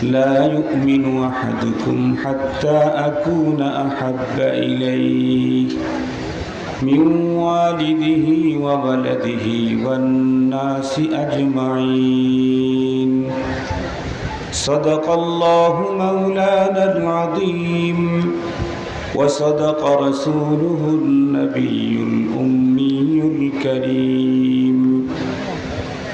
لا يؤمن أحدكم حتى أكون أحب إليه من والده وولده والناس أجمعين. صدق الله مولانا العظيم وصدق رسوله النبي الأمي الكريم،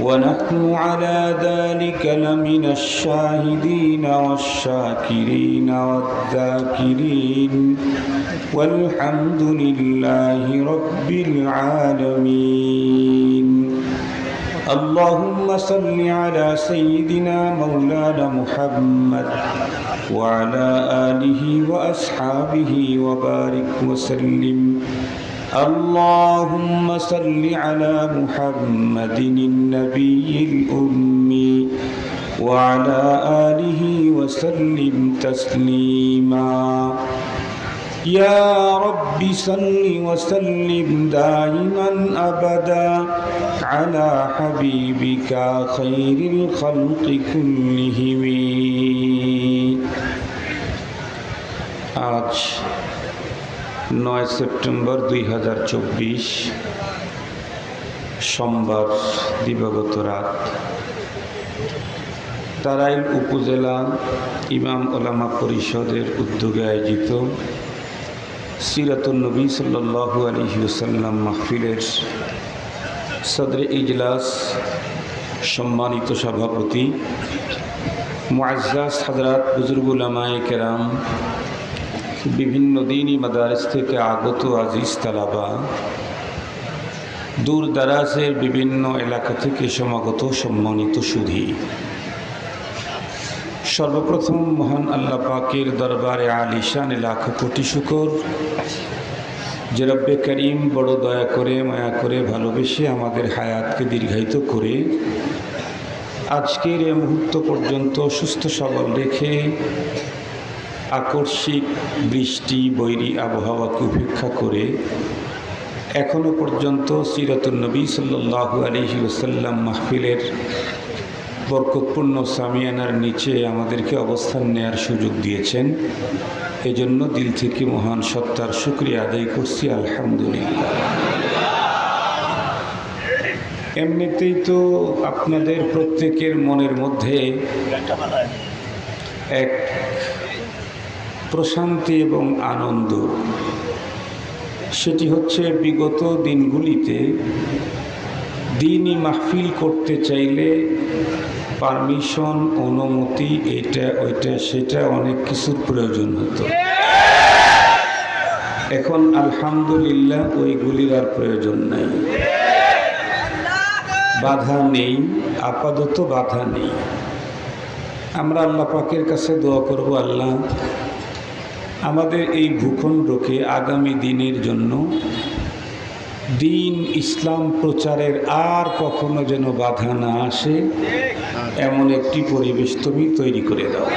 ونحن على ذلك لمن الشاهدين والشاكرين والذاكرين، والحمد لله رب العالمين. اللهم صل على سيدنا مولانا محمد وعلى آله وأصحابه وبارك وسلم. اللهم صل على محمد النبي الأمي وعلى آله وسلم تسليما. يا رب صل وسلم دائما أبدا على حبيبك خير الخلق كلهم. আজ 9 সেপ্টেম্বর 2024 সোমবার দিবাগত রাত তারাইল উপজেলা ইমাম ওলামা পরিষদের উদ্যোগে আয়োজিত সিরাতুন নবী সাল্লাল্লাহু আলাইহি ওয়াসাল্লাম মাহফিলের সদরে ইজলাস সম্মানিত সভাপতি মুআজ্জাজ হযরত বুজুর্গ উলামায়ে কেরাম, বিভিন্ন দ্বীনি মাদারিস থেকে আগত আজিজ তালাবা, দূর দারাজের বিভিন্ন এলাকা থেকে সমাগত সম্মানিত সুধী, সর্বপ্রথম মহান আল্লাহ পাকের দরবারে আলিশান লাখ কোটি শুকর যে রব্বে করিম বড় দয়া করে মায়া করে ভালোবেসে আমাদের হায়াতকে দীর্ঘায়িত করে আজকের এই মুহূর্ত পর্যন্ত সুস্থ সবল রেখে আকস্মিক বৃষ্টি বৈরী আবহাওয়াকে উপেক্ষা করে এখনো পর্যন্ত সিরাতুন নবী সাল্লাল্লাহু আলাইহি ওয়াসাল্লাম মাহফিলের বরকতপূর্ণ সামিয়ানার নিচে আমাদেরকে অবস্থান নেয়ার সুযোগ দিয়েছেন। এজন্য দিল থেকে মহান সত্তার শুকরিয়া আদায় করছি, আলহামদুলিল্লাহ। এমনিতেই তো আপনাদের প্রত্যেকের মনের মধ্যে এক প্রশান্তি এবং আনন্দ, সেটি হচ্ছে বিগত দিনগুলিতে দ্বীনি মাহফিল করতে চাইলে পারমিশন, অনুমতি, এটা ওইটা সেটা অনেক কিছুর প্রয়োজন হতো। এখন আলহামদুলিল্লাহ ওইগুলির আর প্রয়োজন নাই, বাধা নেই, আপাতত বাধা নেই। আমরা আল্লাহ পাকের কাছে দোয়া করব, আল্লাহ আমাদের এই ভূখণ্ডকে আগামী দিনের জন্য দিন ইসলাম প্রচারের আর কখনো যেন বাধা না আসে এমন একটি পরিবেশ তুমি তৈরি করে দাও।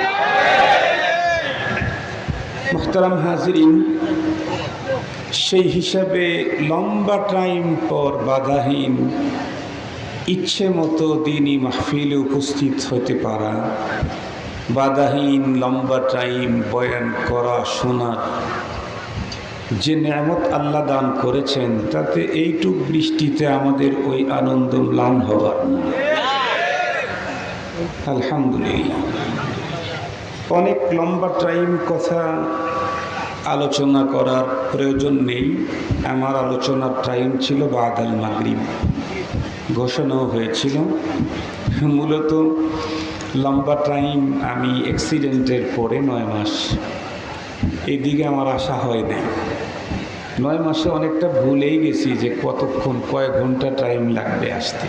মুহতারাম হাজিরিন, সেই হিসাবে লম্বা টাইম পর বাধাহীন ইচ্ছে মতো দিনই মাহফিলে উপস্থিত হতে পারা, বাধাহীন লম্বা টাইম বয়ান করা, শোনার যে নেয়ামত আল্লাহ দান করেছেন, তাতে এইটুক বৃষ্টিতে আমাদের ওই আনন্দ ম্লান হবার না। আলহামদুলিল্লাহ। অনেক লম্বা টাইম কথা আলোচনা করার প্রয়োজন নেই। আমার আলোচনার টাইম ছিল বাদাল মাগরিব, ঘোষণাও হয়েছিল। মূলত লম্বা টাইম আমি অ্যাক্সিডেন্টের পরে 9 মাস এদিকে আমার আশা হয় নাই। 9 মাসে অনেকটা ভুলেই গেছি যে কতক্ষণ, কয়েক ঘন্টা টাইম লাগবে আসতে।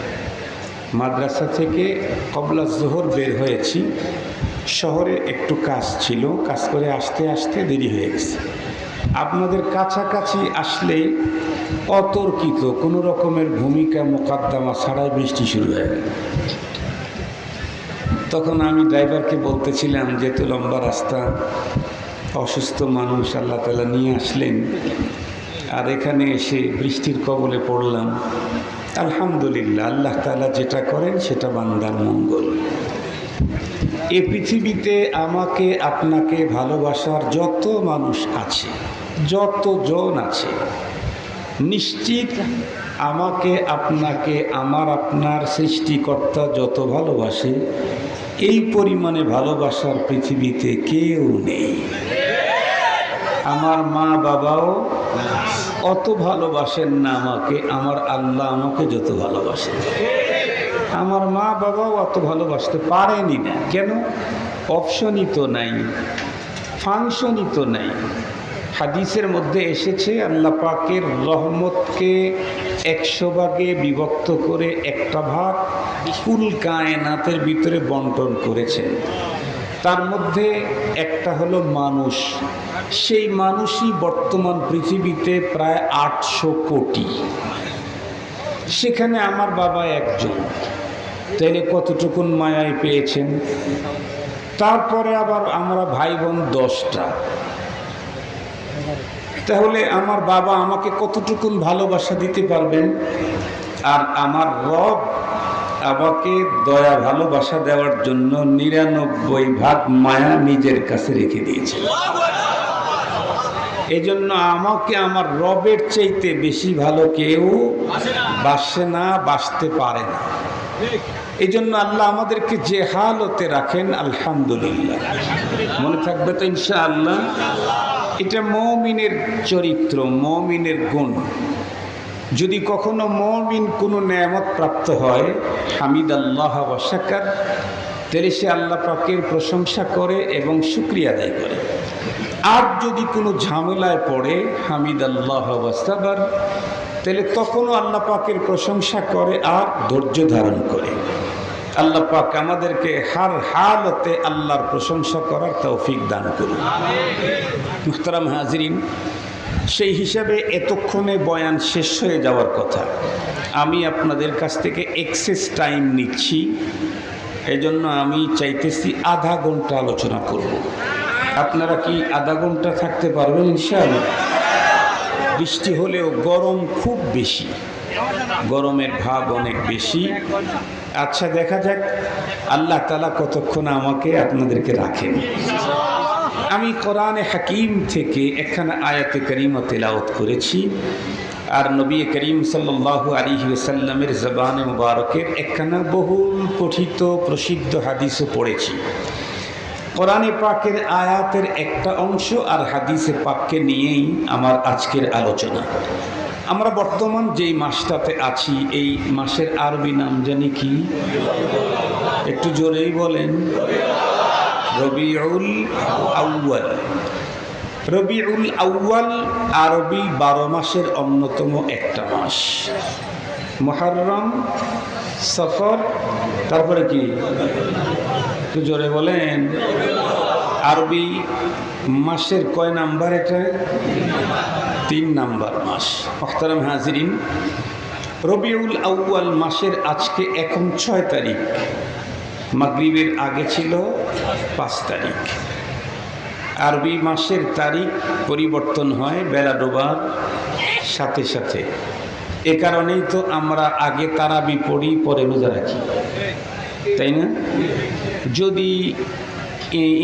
মাদ্রাসা থেকে কবলা জোহর বের হয়েছি, শহরে একটু কাজ ছিল, কাজ করে আসতে আসতে দেরি হয়ে গেছে। আপনাদের কাছাকাছি আসলে অতর্কিত কোনো রকমের ভূমিকা মোকদ্দমা ছাড়াই বৃষ্টি শুরু হয়ে গেল। তখন আমি ড্রাইভারকে বলতেছিলাম, যেহেতু লম্বা রাস্তা, অসুস্থ মানুষ আল্লাহ তাআলা নিয়ে আসলেন, আর এখানে এসে বৃষ্টির কবলে পড়লাম। আলহামদুলিল্লাহ, আল্লাহ তাআলা যেটা করেন সেটা বান্দার মঙ্গল। এই পৃথিবীতে আমাকে আপনাকে ভালোবাসার যত মানুষ আছে, যতজন আছে, নিশ্চিত আমাকে আপনাকে আমার আপনার সৃষ্টিকর্তা যত ভালোবাসে এই পরিমাণে ভালোবাসার পৃথিবীতে কেউ নেই। আমার মা বাবাও অত ভালোবাসেন না আমাকে, আমার আল্লাহ আমাকে যত ভালোবাসেন। আমার মা বাবাও অত ভালোবাসতে পারেনি না। কেন? অপশনই তো নাই, ফাংশনই তো নাই। হাদিসের মধ্যে এসেছে আল্লাহ পাকের রহমতকে 100 ভাগে বিভক্ত করে একটা ভাগ কুল কায়নাতের ভিতরে বন্টন করেছেন। তার মধ্যে একটা হলো মানুষ। সেই মানুষই বর্তমান পৃথিবীতে প্রায় 800 কোটি। সেখানে আমার বাবা একজন, তাইলে কতটুকুন মায়ায় পেয়েছেন। তারপরে আবার আমরা ভাই বোন 10টা, তাহলে আমার বাবা আমাকে কতটুকুন ভালোবাসা দিতে পারবেন। আর আমার রব আমাকে দয়া ভালোবাসা দেওয়ার জন্য 99 ভাগ মায়া নিজের কাছে রেখে দিয়েছে। এই জন্য আমাকে আমার রবের চাইতে বেশি ভালো কেউ বাসে না, বাসতে পারে না। এই জন্য আল্লাহ আমাদেরকে যে হালতে রাখেন আলহামদুলিল্লাহ। মনে থাকবে তো ইনশাআল্লাহ। এটা মুমিনের চরিত্র, মুমিনের গুণ। যদি কখনো মুমিন কোনো নেয়ামত প্রাপ্ত হয়, হামিদাল্লাহ ওয়া শাকার, তাহলে সে আল্লাহ পাকের প্রশংসা করে এবং শুকরিয়া আদায় করে। আর যদি কোনো ঝামেলায় পড়ে, হামিদাল্লাহ ওয়া সাবার, তাহলে তখনও আল্লাহ পাকের প্রশংসা করে আর ধৈর্য ধারণ করে। আল্লাহ পাক আমাদেরকে হার হালতে আল্লাহর প্রশংসা করার তৌফিক দান করুন। মুহতারাম হাজিরিন, সেই হিসাবে এতক্ষণে বয়ান শেষ হয়ে যাওয়ার কথা। আমি আপনাদের কাছ থেকে এক্সেস টাইম নিচ্ছি। এজন্য আমি চাইতেছি আধা ঘন্টা আলোচনা করব। আপনারা কি আধা ঘন্টা থাকতে পারবেন ইনশাআল্লাহ? বৃষ্টি হলেও গরম খুব বেশি, গরমের ভাব অনেক বেশি। আচ্ছা, দেখা যাক আল্লাহ তাআলা কতক্ষণ আমাকে আপনাদেরকে রাখেন। আমি কোরআনে হাকিম থেকে একখানা আয়াতে কারিমা তেলাওয়াত করেছি, আর নবী করিম সাল্লাল্লাহু আলাইহি ওয়াসাল্লামের জবানে মুবারকের একখানা বহুল পঠিত প্রসিদ্ধ হাদিসও পড়েছি। কোরআনে পাকের আয়াতের একটা অংশ আর হাদিসে পাককে নিয়েই আমার আজকের আলোচনা। আমরা বর্তমান যেই মাসটাতে আছি, এই মাসের আরবি নাম জানি কি? একটু জোরেই বলেন। রবিউল আউয়াল। রবিউল আউয়াল আরবি 12 মাসের অন্যতম একটা মাস। মুহররম, সফর, তারপরে কি? একটু জোরে বলেন। আরবি মাসের কয় নাম্বার এটা? 3 নাম্বার মাস। মুহতারাম হাজিরিন, রবিউল আউয়াল মাসের আজকে এখন 6 তারিখ। মাগরিবের আগে ছিল 5 তারিখ। আরবি মাসের তারিখ পরিবর্তন হয় বেলা ডোবার সাথে সাথে। এ কারণেই তো আমরা আগে তারাবি পড়ি, পরে রোজা রাখি, তাই না? যদি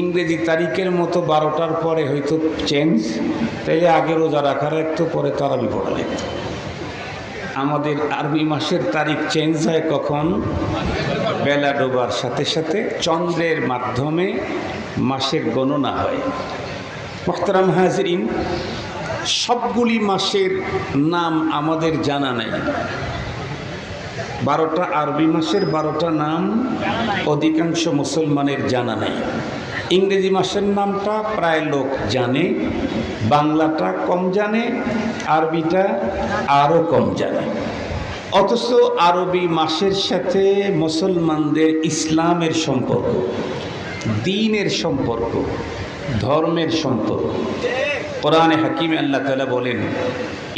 ইংরেজি তারিখের মতো 12টার পরে হয়তো চেঞ্জ, তাইলে আগে রোজা রাখা রাখতো, পরে তারাবি পড়া লাগতো। আমাদের আরবি মাসের তারিখ চেঞ্জ হয় কখন? বেলা ডোবার সাথে সাথে চন্দ্রের মাধ্যমে মাসের গণনা হয়। মুহতারাম হাজিরিন, সবগুলি মাসের নাম আমাদের জানা নাই। 12টা আরবি মাসের 12টা নাম অধিকাংশ মুসলমানের জানা নাই। ইংরেজি মাসের নামটা প্রায় লোক জানে, বাংলাটা কম জানে, আরবিটা আরও কম জানে। অথচ আরবি মাসের সাথে মুসলমানদের ইসলামের সম্পর্ক, দ্বীনের সম্পর্ক, ধর্মের সম্পর্ক। কোরআনে হাকিমে আল্লাহ তাআলা বলেন,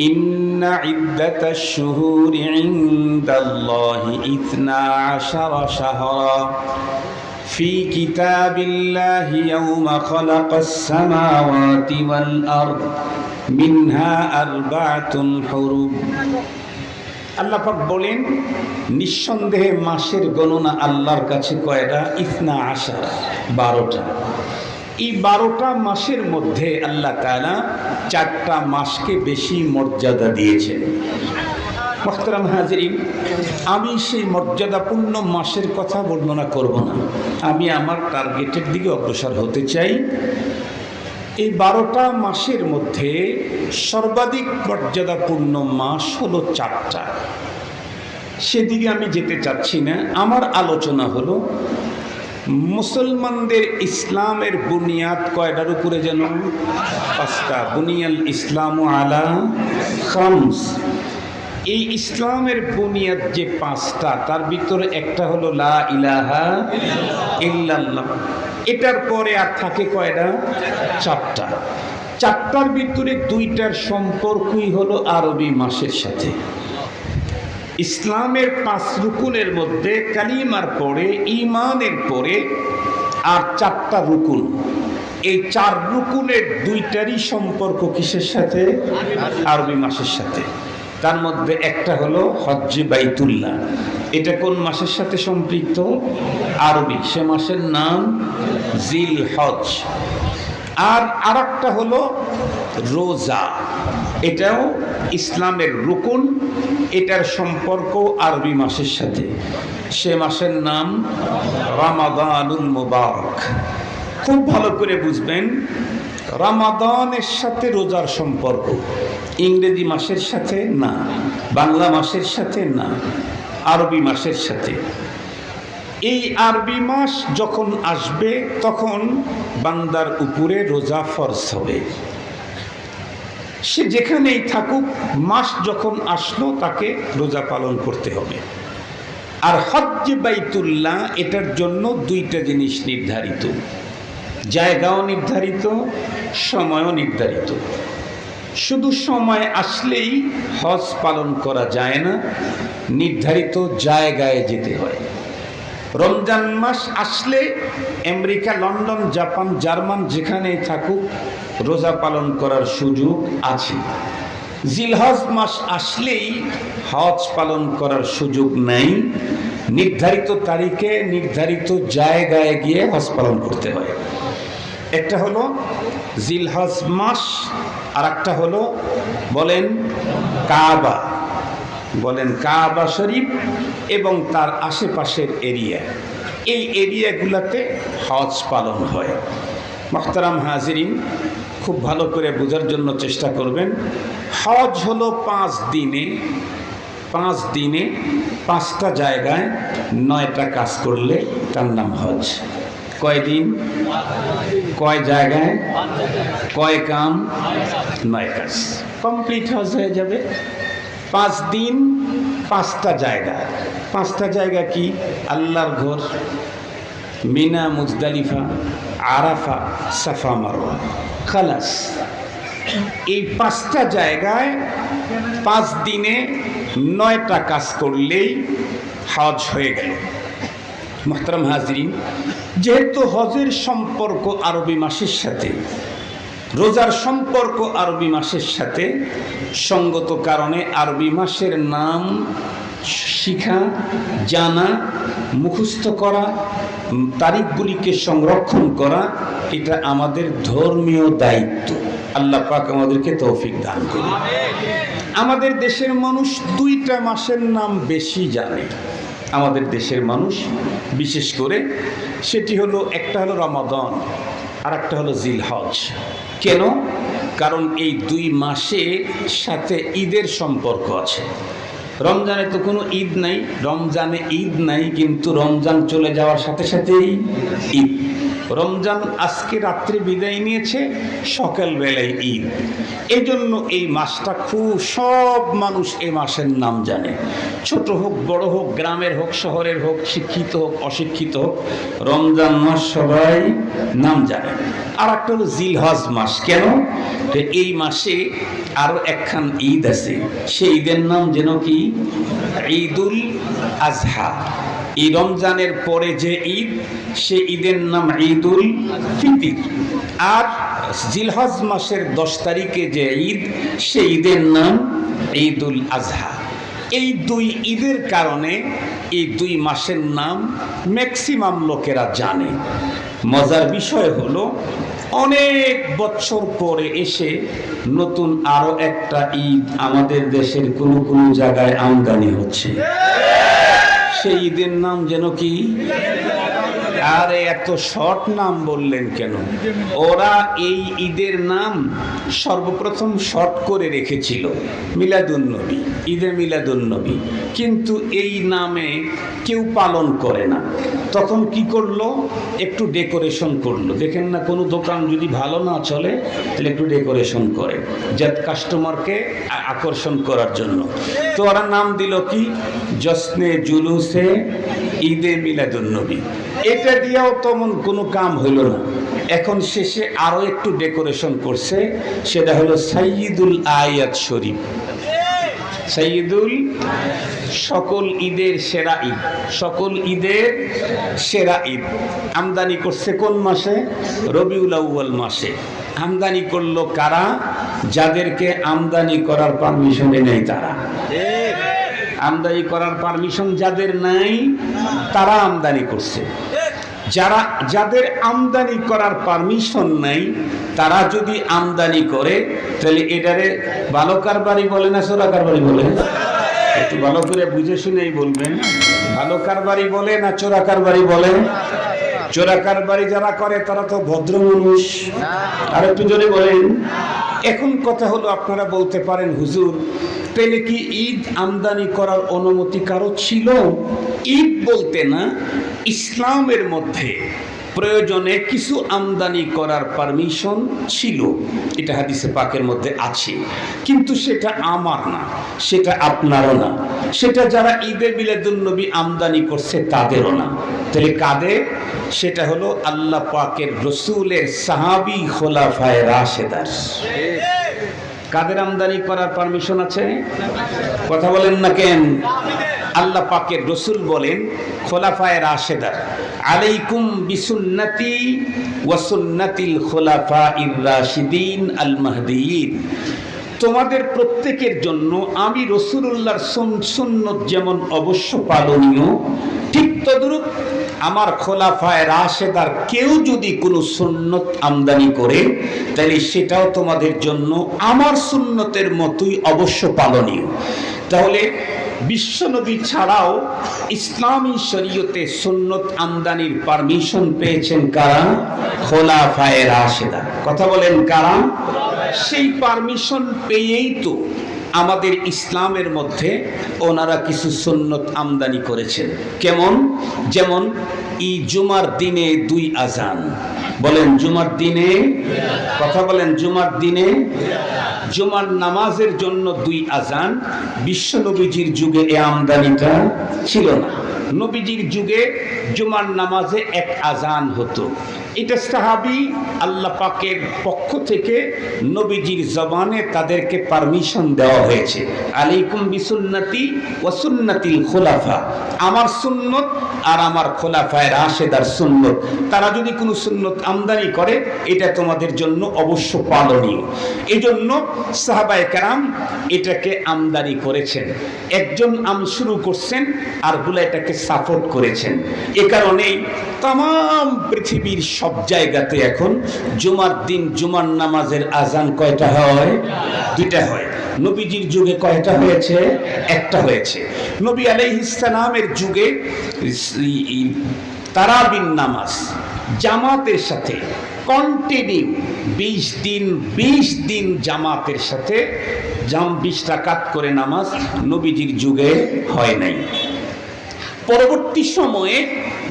ইন্না ইদ্দাতাশ শুহুরি ইনদাল্লাহি 12 শাহরা ফি কিতাবিল্লাহি ইয়াওমা খালাকাস সামাওয়াতি ওয়াল আরদ মিনহা আরবাআতুন হুরুম। আল্লাহ পাক বলেন নিঃসন্দেহে মাসের গণনা আল্লাহর কাছে কয়টা? 12টা। এই 12টা মাসের মধ্যে আল্লাহ তাআলা 4টা মাসকে বেশি মর্যাদা দিয়েছেন। মুহতারাম হাজিরিন, আমি সেই মর্যাদাপূর্ণ মাসের কথা বর্ণনা করব না, আমি আমার টার্গেটের দিকে অগ্রসর হতে চাই। এই 12টা মাসের মধ্যে সর্বাধিক মর্যাদাপূর্ণ মাস হলো 4টা। সেদিকে আমি যেতে চাচ্ছি না। আমার আলোচনা হলো মুসলমানদের ইসলামের বুনিয়াদ কয়টার উপরে যেন? 5টা। বুনিয়াল ইসলামু আলা খামস। এই ইসলামের বুনিয়াদ যে 5টা, তার ভিতরে একটা হলো লা ইলাহা ইল্লাল্লাহ। এটার পরে আর থাকে কয়টা? 4টা। 4টার ভিতরে 2টার সম্পর্কই হলো আরবি মাসের সাথে। ইসলামের 5 রুকুনের মধ্যে কালিমার পরে, ঈমানের পরে আর 4টা রুকুন। এই 4 রুকুনের 2টারই সম্পর্ক কিসের সাথে? আরবি মাসের সাথে। তার মধ্যে একটা হলো হজ্জে বাইতুল্লাহ। এটা কোন মাসের সাথে সম্পৃক্ত? আরবি। সে মাসের নাম জিল হজ। আর আরেকটা হলো রোজা, এটাও ইসলামের রুকুন। এটার সম্পর্ক আরবি মাসের সাথে। সে মাসের নাম রমাদানুল মুবারক। খুব ভালো করে বুঝবেন, রমাদানের সাথে রোজার সম্পর্ক ইংরেজি মাসের সাথে না, বাংলা মাসের সাথে না, আরবি মাসের সাথে। এই আরবি মাস যখন আসবে তখন বান্দার উপরে রোজা ফরজ হবে। সে যেখানেই থাকুক, মাস যখন আসলো তাকে রোজা পালন করতে হবে। আর হজ্জে বাইতুল্লাহ, এটার জন্য 2টা জিনিস নির্ধারিত, জায়গাও নির্ধারিত, সময়ও নির্ধারিত। শুধু সময় আসলেই হজ পালন করা যায় না, নির্ধারিত জায়গায় যেতে হয়। রমজান মাস আসলে আমেরিকা, লন্ডন, জাপান, জার্মান যেখানেই থাকুক রোজা পালন করার সুযোগ আছে। জিলহজ মাস আসলেই হজ পালন করার সুযোগ নাই, নির্ধারিত তারিখে নির্ধারিত জায়গায় গিয়ে হজ পালন করতে হয়। একটা হলো জিলহজ মাস, আর একটা হলো বলেন কাবা, বলেন কাবা শরীফ এবং তার আশেপাশের এরিয়া। এই এরিয়াগুলোতে হজ পালন হয়। মুহতারাম হাজিরিন, খুব ভালো করে বোঝার জন্য চেষ্টা করবেন। হজ হলো 5 দিনে 5টা জায়গায় 9টা কাজ করলে তার নাম হজ। কয় দিন, কয় জায়গায়, কয় কাম, 9 কাজ, কমপ্লিট হজ হয়ে যাবে। 5 দিন 5টা জায়গা। 5টা জায়গা কি? আল্লাহর ঘর, মিনা, মুজদালিফা, আরাফা, সাফা, মারওয়া, খালাস। এই 5টা জায়গায় 5 দিনে 9টা কাজ করলেই হজ হয়ে গেল। মুহতারাম হাজিরিন, যেহেতু হজের সম্পর্ক আরবি মাসের সাথে, রোজার সম্পর্ক আরবি মাসের সাথে, সঙ্গত কারণে আরবি মাসের নাম শিখা, জানা, মুখস্থ করা, তারিখগুলিকে সংরক্ষণ করা, এটা আমাদের ধর্মীয় দায়িত্ব। আল্লাহ পাক আমাদেরকে তৌফিক দান করুন। আমাদের দেশের মানুষ 2টা মাসের নাম বেশি জানে। আমাদের দেশের মানুষ বিশেষ করে, সেটি হলো, একটা হলো রমাদান আর একটা হলো জিলহজ। কেন? কারণ এই 2 মাসের সাথে ঈদের সম্পর্ক আছে। রমজানে তো কোনো ঈদ নাই, রমজানে ঈদ নাই, কিন্তু রমজান চলে যাওয়ার সাথে সাথেই ঈদ। রমজান আজকে রাত্রে বিদায় নিয়েছে, সকালবেলায় ঈদ। এই জন্য এই মাসটা খুব, সব মানুষ এই মাসের নাম জানে, ছোট হোক বড় হোক, গ্রামের হোক শহরের হোক, শিক্ষিত হোক অশিক্ষিত হোক, রমজান মাস সবাই নাম জানে। আর একটা হলো জিলহজ মাস। কেন? এই মাসে আরো একখান ঈদ আছে, সেই ঈদের নাম যেন কি? ঈদুল আজহা। এই রমজানের পরে যে ঈদ, সে ঈদের নাম ঈদুল ফিতর। আর জিলহজ মাসের 10 তারিখে যে ঈদ, সে ঈদের নাম ঈদুল আজহা। এই দুই ঈদের কারণে এই দুই মাসের নাম ম্যাক্সিমাম লোকেরা জানে। মজার বিষয় হলো অনেক বছর পরে এসে নতুন আরো একটা ঈদ আমাদের দেশের কোনো কোনো জায়গায় আমদানি হচ্ছে। সেই ঈদের নাম যেন কি? আরে এত শর্ট নাম বললেন কেন? ওরা এই ঈদের নাম সর্বপ্রথম শর্ট করে রেখেছিল মিলাদুন্নবী, ঈদে মিলাদুন্নবী, কিন্তু এই নামে কেউ পালন করে না। তখন কি করলো? একটু ডেকোরেশন করলো। দেখেন না, কোনো দোকান যদি ভালো না চলে তাহলে একটু ডেকোরেশন করে, যাতে কাস্টমারকে আকর্ষণ করার জন্য। তো ওরা নাম দিল কি? জশ্নে জুলুসে ঈদে মিলাদুন্নবী। এটা দিয়েও তেমন কোনো কাম হইল না। এখন শেষে আরো একটু ডেকোরেশন করছে, সেটা হলো সাইয়্যিদুল আয়াত শরীফ। সাইয়্যিদুল, সকল ঈদের সেরা ঈদ, সকল ঈদের সেরা ঈদ। আমদানি করছে কোন মাসে? রবিউল আউয়াল মাসে। আমদানি করলো কারা? যাদেরকে আমদানি করার পারমিশনে নেই তারা। আমদানি করার পারমিশন যাদের নাই তারা আমদানি করছে। যাদের আমদানি করার পারমিশন নাই তারা যদি আমদানি করে তাহলে এটারে ভালো কারবারি বলে না চোরা কারবারি বলে? একটু ভালো করে বুঝে শুনেই বলবেন, ভালো কারবারি বলে না চোরা কারবারি বলে? চোরা কারবারি যারা করে তারা তো ভদ্র মানুষ। আর একটু জোরে বলেন। এখন কথা হলো, আপনারা বলতে পারেন হুজুর তাহলে কি ঈদ আমদানি করার অনুমতি কারো ছিল? ঈদ বলতে না, ইসলামের মধ্যে প্রয়োজনে কিছু আমদানি করার পারমিশন ছিল, এটা হাদিসে পাকের মধ্যে আছে, কিন্তু সেটা আমার না, সেটা আপনারও না, সেটা যারা ঈদে মিলাদুন্নবী আমদানি করছে তাদেরও না। তাহলে কাদের? সেটা হলো আল্লাহ পাকের রসুলের সাহাবী খোলাফায়ে রাশেদার। কাদের আমদানি করার পারমিশন আছে? কথা বলেন না কেন? আল্লাহ পাকের রসুল বলেন খোলাফায়ে রাশেদার, আলাইকুম বিসুন্নতি ওয়া সুন্নাতিল খোলাফাইর রাশিদিন আল মাহদিয়িন। তোমাদের প্রত্যেকের জন্য আমি রাসূলুল্লাহর সুন্নত যেমন অবশ্য পালনীয়, ঠিক তদ্রূপ আমার খোলাফায়ে রাশেদার কেউ যদি কোনো সুন্নত আমদানি করে তাহলে সেটাও তোমাদের জন্য আমার সুন্নতের মতোই অবশ্য পালনীয়। তাহলে বিশ্বনবী ছাড়াও ইসলামী শরীয়তে সুন্নত আমদানির পারমিশন পেয়েছেন কারা? খোলাফায়ে রাশেদা। কথা বলেন কারা? সেই পারমিশন পেয়েই তো আমাদের ইসলামের মধ্যে ওনারা কিছু সুন্নত আমদানি করেছেন। কেমন? যেমন জুমার দিনে 2 আজান। বলেন জুমার দিনে, কথা বলেন জুমার দিনে, জুমার নামাজের জন্য 2 আজান। বিশ্ব নবীজির যুগে এই আমদানিটা ছিল না। নবীজির যুগে জুমার নামাজে 1 আজান হতো। এটা সাহাবী আল্লাহ পাকের পক্ষ থেকে নবীজির জবানে তাদেরকে পারমিশন দেওয়া হয়েছে, আলাইকুম বিসুন্নতি ওয়া সুন্নাতিল খোলাফা, আমার সুন্নত আর আমার খোলাফায়ে রাশেদার সুন্নত। তারা যদি কোনো সুন্নত আমদানি করে এটা তোমাদের জন্য অবশ্য পালনীয়। এই জন্য সাহাবায়ে কেরাম এটাকে আমদানি করেছেন। একজন শুরু করছেন আর গুলা এটাকে সাপোর্ট করেছেন। এ কারণেই তাম পৃথিবীর সব জায়গাতে এখন জুমার দিন জুমার নামাজের আজান কয়টা হয়? 2টা হয়। নবীজির যুগে কয়টা হয়েছে? 1টা হয়েছে। নবী আলাইহিস সালামের যুগে তারাবির নামাজ জামাতের সাথে কন্টিনিউ 20 দিন জামাতের সাথে 20 রাকাত করে নামাজ নবীজির যুগে হয় নাই। পরবর্তী সময়ে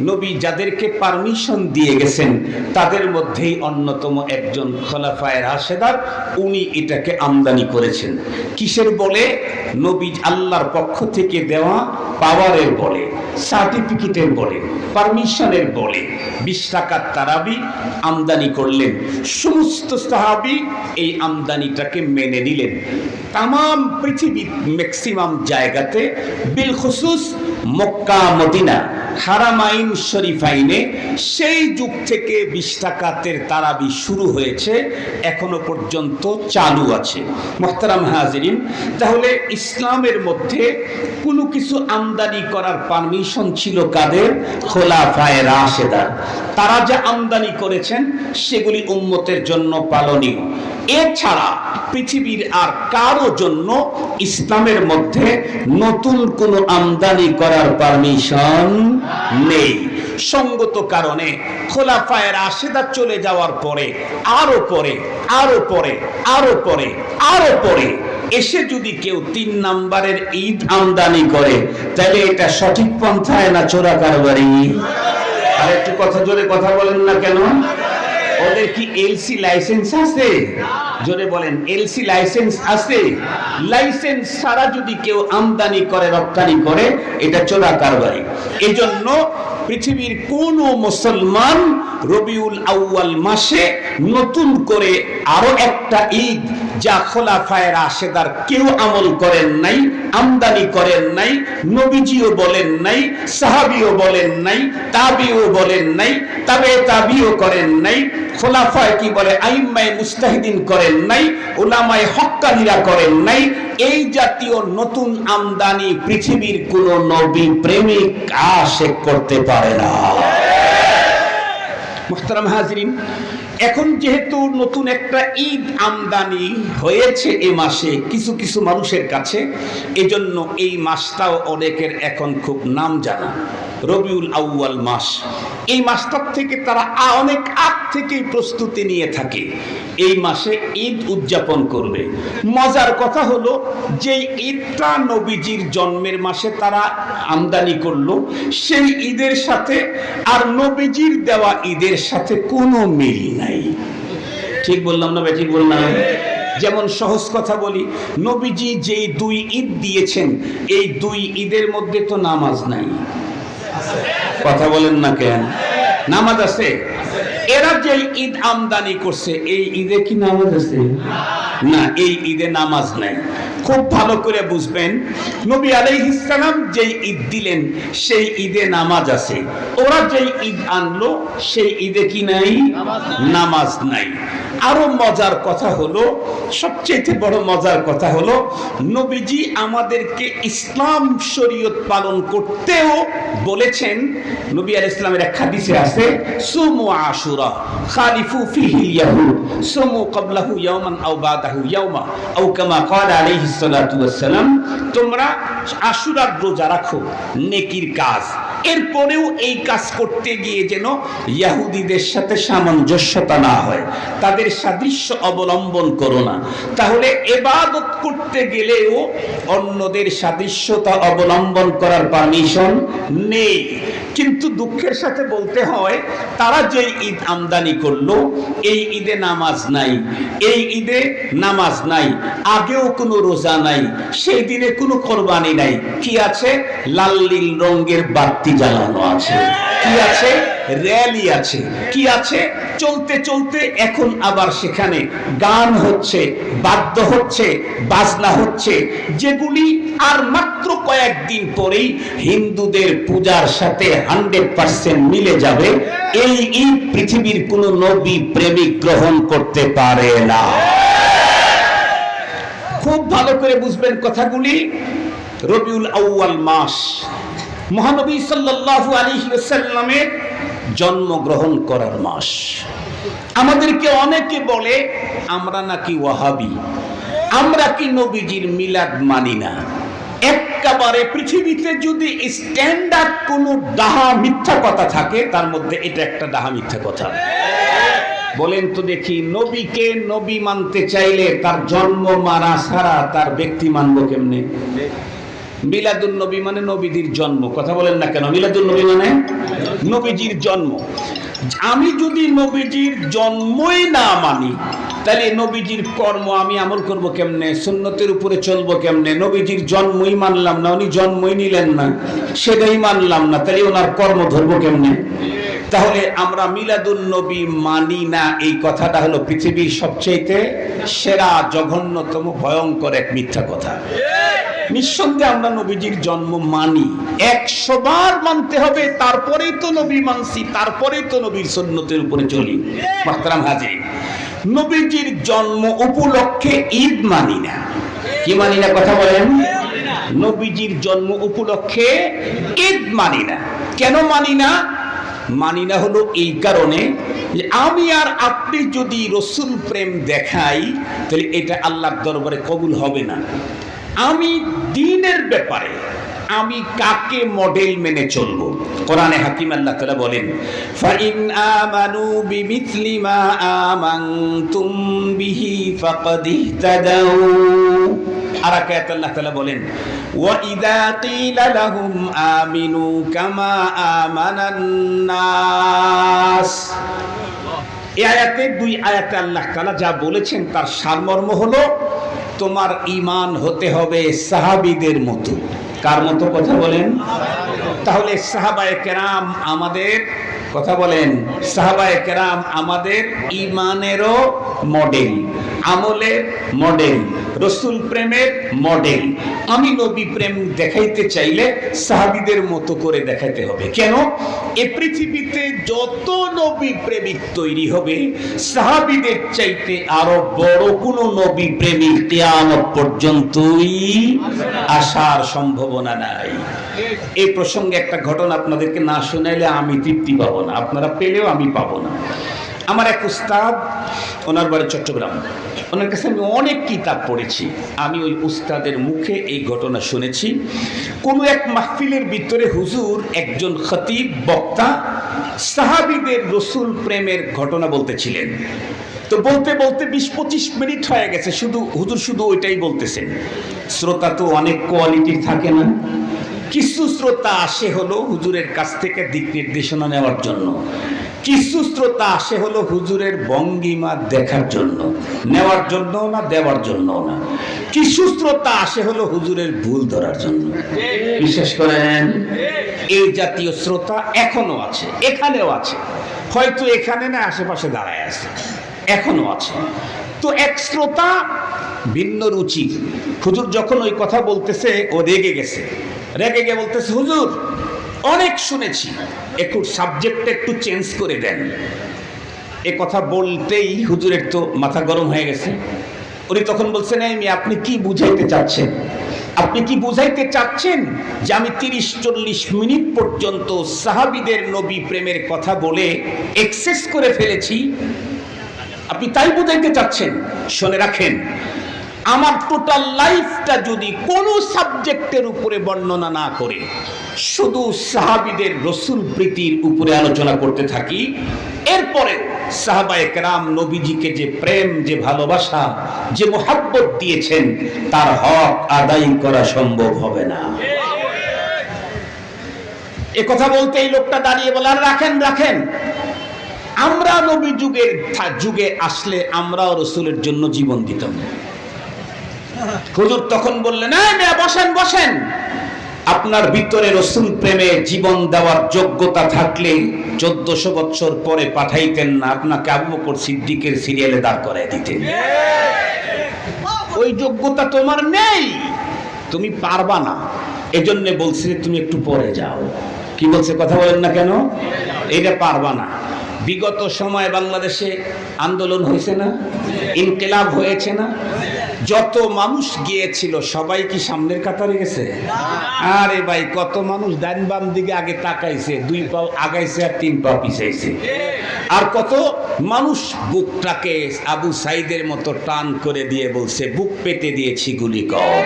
নবী যাদেরকে পারমিশন দিয়ে গেছেন তাদের মধ্যেই অন্যতম একজন খোলাফায়ে রাশেদার, উনি এটাকে আমদানি করেছেন। কিসের বলে? নবী আল্লাহর পক্ষ থেকে দেওয়া পাওয়ারের বলে, সার্টিফিকেটের বলে, পারমিশনের বলে 20 রাকাত তারাবি আমদানি করলেন। সমস্ত সাহাবী এই আমদানিটাকে মেনে নিলেন। তাম পৃথিবীর ম্যাক্সিমাম জায়গাতে, বিল খুসুস মক্কা মদিনা হারামাইন শরীফাইনে সেই যুগ থেকে 20 রাকাতের তারাবি শুরু হয়েছে, এখনো পর্যন্ত চালু আছে। মুহতারাম হাজিরিন, তাহলে ইসলামের মধ্যে কোনো কিছু আমদানি করার পারমিশন ছিল কাদের? খোলাফায়ে রাশেদার। তারা যা আমদানি করেছেন সেগুলি উম্মতের জন্য পালনীয়। এছাড়া পৃথিবীর আর কারো জন্য ইসলামের মধ্যে নতুন কোনো আমদানি করার পারমিশন নেই। সঙ্গত কারণে খোলাফায়ে রাশেদা চলে যাওয়ার পরে আরো পরে আরো পরে আরো পরে আরো পরে এসে যদি কেউ 3 নাম্বারের ঈদ আমদানি করে, তাহলে এটা সঠিক পন্থায় না চোরা কারবারি? আর একটু কথা জোরে কথা বলেন না কেন? ওদের কি এলসি লাইসেন্স আছে? জোরে বলেন, এলসি লাইসেন্স আছে? লাইসেন্স ছাড়া যদি কেউ আমদানি করে রপ্তানি করে, এটা চোরা কারবারি। এজন্য পৃথিবীর কোন মুসলমান রবিউল আউয়াল মাসে নতুন করে আরো একটা ঈদ, যা খোলাফায়ে রাশেদার কেউ আমল করেন নাই, আমদানি করেন নাই, নবীজিও বলেন নাই, সাহাবীও বলেন নাই, তাবিও বলেন নাই, তাবে তাবিও করেন নাই, খোলাফায়ে কি বলে আইম্মায়ে মুজতাহিদিন করেন নাই, উলামায়ে হক্কানিরা করেন নাই, এই জাতীয় নতুন আমদানি পৃথিবীর কোন নবী প্রেমিক আশিক করতে পারে না। মুহতারাম হাজিরিন, এখন যেহেতু নতুন একটা ঈদ আমদানি হয়েছে এ মাসে কিছু কিছু মানুষের কাছে, এজন্য এই মাসটাও অনেকের এখন খুব নাম জানা, রবিউল আউয়াল মাস। এই মাসটার থেকে তারা অনেক আগ থেকেই প্রস্তুতি নিয়ে থাকে, এই মাসে ঈদ উদযাপন করবে। মজার কথা হলো, যে ঈদটা নবীজির জন্মের মাসে তারা আমদানি করলো, সেই ঈদের সাথে আর নবীজির দেওয়া ঈদের সাথে কোনো মিল নাই। ঠিক বললাম না? ঠিক বললাম? যেমন সহজ কথা বলি, নবীজি যেই 2 ঈদ দিয়েছেন, এই 2 ঈদের মধ্যে তো নামাজ নাই। কথা বলেন না কেন? নামাজ আছে? এরা যে ঈদ আমদানি করছে, এই ঈদে কি নামাজ আছে? না, এই ঈদে নামাজ নাই। খুব ভালো করে বুঝবেন, নবী আলাইহিস সালাম যেই ঈদ দিলেন সেই ঈদে নামাজ আছে। ওরা যেই ঈদ আনলো সেই ঈদে কি নাই? নামাজ নাই। আরো মজার কথা হলো, সবচেয়ে বড় মজার কথা হলো, নবীজি আমাদেরকে ইসলাম শরীয়ত পালন করতেও বলেছেন। নবী আলাইহিস সালামের এক হাদিসে আছে, সুমু আশুরা খালিফু ফিহি ইয়াহুদ সুমু ক্বাবলাহু ইয়াওমান আও বাদাহু ইয়াওমা আও কামা ক্বালা আলাইহিস সালাতু ওয়াস সালাম, তোমরা আশুরার রোজা রাখো, নেকির কাজ। এরপরেও এই কাজ করতে গিয়ে যেন ইহুদিদের সাথে সামঞ্জস্যতা না হয়, তাদের সাদৃশ্য অবলম্বন করো না। তাহলে ইবাদত করতে গেলেও অন্যদের সাদৃশ্যতা অবলম্বন করার পারমিশন নেই। কিন্তু দুঃখের সাথে বলতে হয়, তারা যে ঈদ আমদানি করলো, এই ঈদে নামাজ নাই, এই ঈদে নামাজ নাই, আগেও কোনো রোজা নাই, সেই দিনে কোনো কোরবানি নাই। কি আছে? লাল নীল রঙের বাতি জ্বালানো আছে, কি আছে? র্যালি আছে, কি আছে? চলতে চলতে এখন আবার সেখানে গান হচ্ছে, বাদ্য হচ্ছে, বাজনা হচ্ছে, যেগুলি আর মাত্র কয়েকদিন পরেই হিন্দুদের পূজার সাথে 100% মিলে যাবে। এই ঈদ পৃথিবীর কোন নবী প্রেমিক গ্রহণ করতে পারে না। খুব ভালো করে বুঝবেন কথাগুলি। রবিউল আউয়াল মাস মহানবী সাল্লাল্লাহু আলাইহি ওয়াসাল্লামের জন্মগ্রহণ করার মাস। আমাদেরকে অনেকে বলে আমরা নাকি ওয়াহাবি, আমরা কি নবীজির মিলাদ মানি না। একেবারে পৃথিবীতে যদি স্ট্যান্ডার্ড কোনো ডাহা মিথ্যা কথা থাকে, তার মধ্যে এটা একটা ডাহা মিথ্যা কথা। বলেন তো দেখি, নবীকে নবী মানতে চাইলে তার জন্ম মানা ছাড়া তার ব্যক্তি মানবো কেমনে? মিলাদুন নবী মানে নবীজির জন্ম। কথা বলেন না কেন? মিলাদুন নবী মানে নবীজির জন্ম। আমি যদি নবীজির জন্মই না মানি, তাহলে নবীজির কর্ম আমি আমল করব কেমনে? সুন্নতের উপরে চলবো কেমনে? নবীজির জন্মই মানলাম না, উনি জন্মই নিলেন না, সেটাই মানলাম না, তাহলে ওনার কর্ম ধরবো কেমনে? তাহলে আমরা মিলাদুন নবী মানি না, এই কথাটা হলো পৃথিবীর সবচেয়ে সেরা, জঘন্যতম, ভয়ঙ্কর এক মিথ্যা কথা। নিঃসন্দেহে আমরা নবীজির জন্ম মানি, 100 বার মানতে হবে, তারপরেই তো নবী মানছি, তারপরেই তো নবীর সুন্নতের উপরে চলি। মুহতারাম হাজিরিন, নবীজির জন্ম উপলক্ষে ঈদ মানি না। কি মানি না? কথা বলেন। নবীজির জন্ম উপলক্ষে ঈদ মানি না। কেন মানি না? মানি না হলো এই কারণে যে আমি আর আপনি যদি রসুল প্রেম দেখাই তাহলে এটা আল্লাহর দরবারে কবুল হবে না। আমি দ্বীনের ব্যাপারে আমি কাকে মডেল মেনে চলবো? কোরআনে হাকিম আল্লাহ তাআলা বলেন, ফাইন আমানু বিমিথলি মা আমানতুম বিহি ফাকাদ ইহতাদাউ। আর আয়াতে আল্লাহ তাআলা বলেন, ওয়া ইযা কিলা লাহুম আমিনু কামা আমানান নাস। এই আয়াতে, দুই আয়াতে আল্লাহ তাআলা যা বলেছেন তার সারমর্ম হলো তোমার ঈমান হতে হবে সাহাবীদের মতো। কার মতো? কথা বলেন। তাহলে সাহাবায়ে কেরাম আমাদের, কথা বলেন, সাহাবায়ে কেরাম আমাদের ঈমানেরও মডেল, আমলের মডেল, রসুল প্রেমের মডেল। আমি নবী প্রেম দেখাইতে চাইলে সাহাবীদের মতো করে দেখাইতে হবে। কেন? এ পৃথিবীতে যত নবী প্রেমিক তৈরি হবে সাহাবীদের চাইতে আরো বড় কোনো নবী প্রেমিক কিয়ামত পর্যন্তই আসার সম্ভাবনা নাই। এই প্রসঙ্গে একটা ঘটনা আপনাদেরকে না শোনাইলে আমি তৃপ্তি পাবো না, আপনারা পেলেও আমি পাবো না। আমার এক উস্তাদ, ওনার বাড়ি চট্টগ্রাম, ওনার কাছে আমি অনেক কিতাব পড়েছি। আমি ওই উস্তাদের মুখে এই ঘটনা শুনেছি। কোনো এক মাহফিলের ভিতরে হুজুর, একজন খতিব, বক্তা, সাহাবীদের রসুল প্রেমের ঘটনা বলতেছিলেন। তো বলতে বলতে 20-25 মিনিট হয়ে গেছে, হুজুর শুধু ওইটাই বলতেছেন। শ্রোতা তো অনেক কোয়ালিটির থাকে না। কিছু শ্রোতা আসে হলো হুজুরের কাছ থেকে দিক নির্দেশনা নেওয়ার জন্য, কিছু শ্রোতা আসে হলো হুজুরের ভঙ্গিমা দেখার জন্য, নেওয়ার জন্য না, দেওয়ার জন্য না। কিছু শ্রোতা আসে হলো হুজুরের ভুল ধরার জন্য। বিশেষ করেন এই জাতীয় শ্রোতা এখনো আছে, এখানেও আছে, হয়তো এখানে না আশেপাশে দাঁড়ায় আছে, এখনো আছে। তো এক শ্রোতা ভিন্ন রুচি, হুজুর যখন ওই কথা বলতেছে ও রেগে গেছে, রেগে গিয়ে বলতেছে, হুজুর অনেক শুনেছি, একটু সাবজেক্টটা একটু চেঞ্জ করে দেন। এ কথা বলতেই হুজুরের তো মাথা গরম হয়ে গেছে। উনি তখন বলছেন, আপনি কি বুঝাইতে চাচ্ছেন? আপনি কি বুঝাইতে চাচ্ছেন যে আমি 30-40 মিনিট পর্যন্ত সাহাবীদের নবী প্রেমের কথা বলে এক্সেস করে ফেলেছি? আপনি তাই বুঝাইতে চাচ্ছেন? শুনে রাখেন, আমার টোটাল লাইফটা যদি কোনো সাবজেক্টের উপরে বর্ণনা না করে শুধু সাহাবীদের রসুল প্রীতির উপরে আলোচনা করতে থাকি, এরপরে সাহাবায়ে কেরাম নবীজিকে যে প্রেম, যে ভালোবাসা, যে মোহাব্বত দিয়েছেন তার হক আদায় করা সম্ভব হবে না। এ কথা বলতে এই লোকটা দাঁড়িয়ে বলে, আর রাখেন রাখেন, আমরা নবী যুগে আসলে আমরাও রসুলের জন্য জীবন দিতাম। হুজুর তখন বললেন, বসেন বসেন, আপনার ভিতরে রসুল প্রেমে জীবন দেওয়ার যোগ্যতা থাকলে 1400 বছর পরে পাঠাইতেন না, আপনাকে আবু বকর সিদ্দিকের সিরিয়ালে দাঁড় করায় দিতেন। ওই যোগ্যতা তোমার নেই, তুমি পারবা না, এজন্য বলছে তুমি একটু পরে যাও। কি বলছে? কথা বলেন না কেন? এটা পারবা না। বিগত সময় বাংলাদেশে আন্দোলন হয়েছে না, ইনকিলাব হয়েছে না, যত মানুষ গিয়েছিল সবাই কি সামনের কাতারে গেছে? আরে ভাই, কত মানুষ ডান বাম দিকে আগে তাকাইছে, 2 পা আগাইছে আর 3 পা পিছাইছে। আর কত মানুষ বুকটাকে আবু সাইদের মতো টান করে দিয়ে বলছে, বুক পেতে দিয়েছি গুলি কর।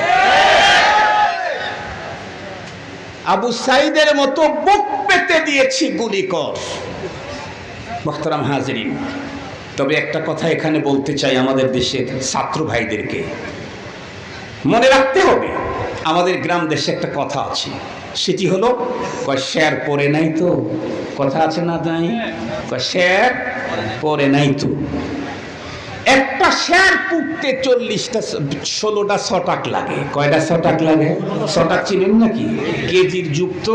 আবু সাইদের মতো বুক পেতে দিয়েছি গুলি কর। মুহতারাম হাজিরিন, তবে একটা কথা এখানে বলতে চাই আমাদের দেশের ছাত্র ভাইদেরকে, মনে রাখতে হবে আমাদের গ্রাম দেশে একটা কথা আছে, সেটি হলো শের পরে নাই তো, কথা আছে না নাই? শের পরে নাই তো। একটা শের পুঁততে 16টা ছটাক লাগে। কয়টা ছটাক লাগে? ছটাক চিনেন নাকি? কেজির যুক্ত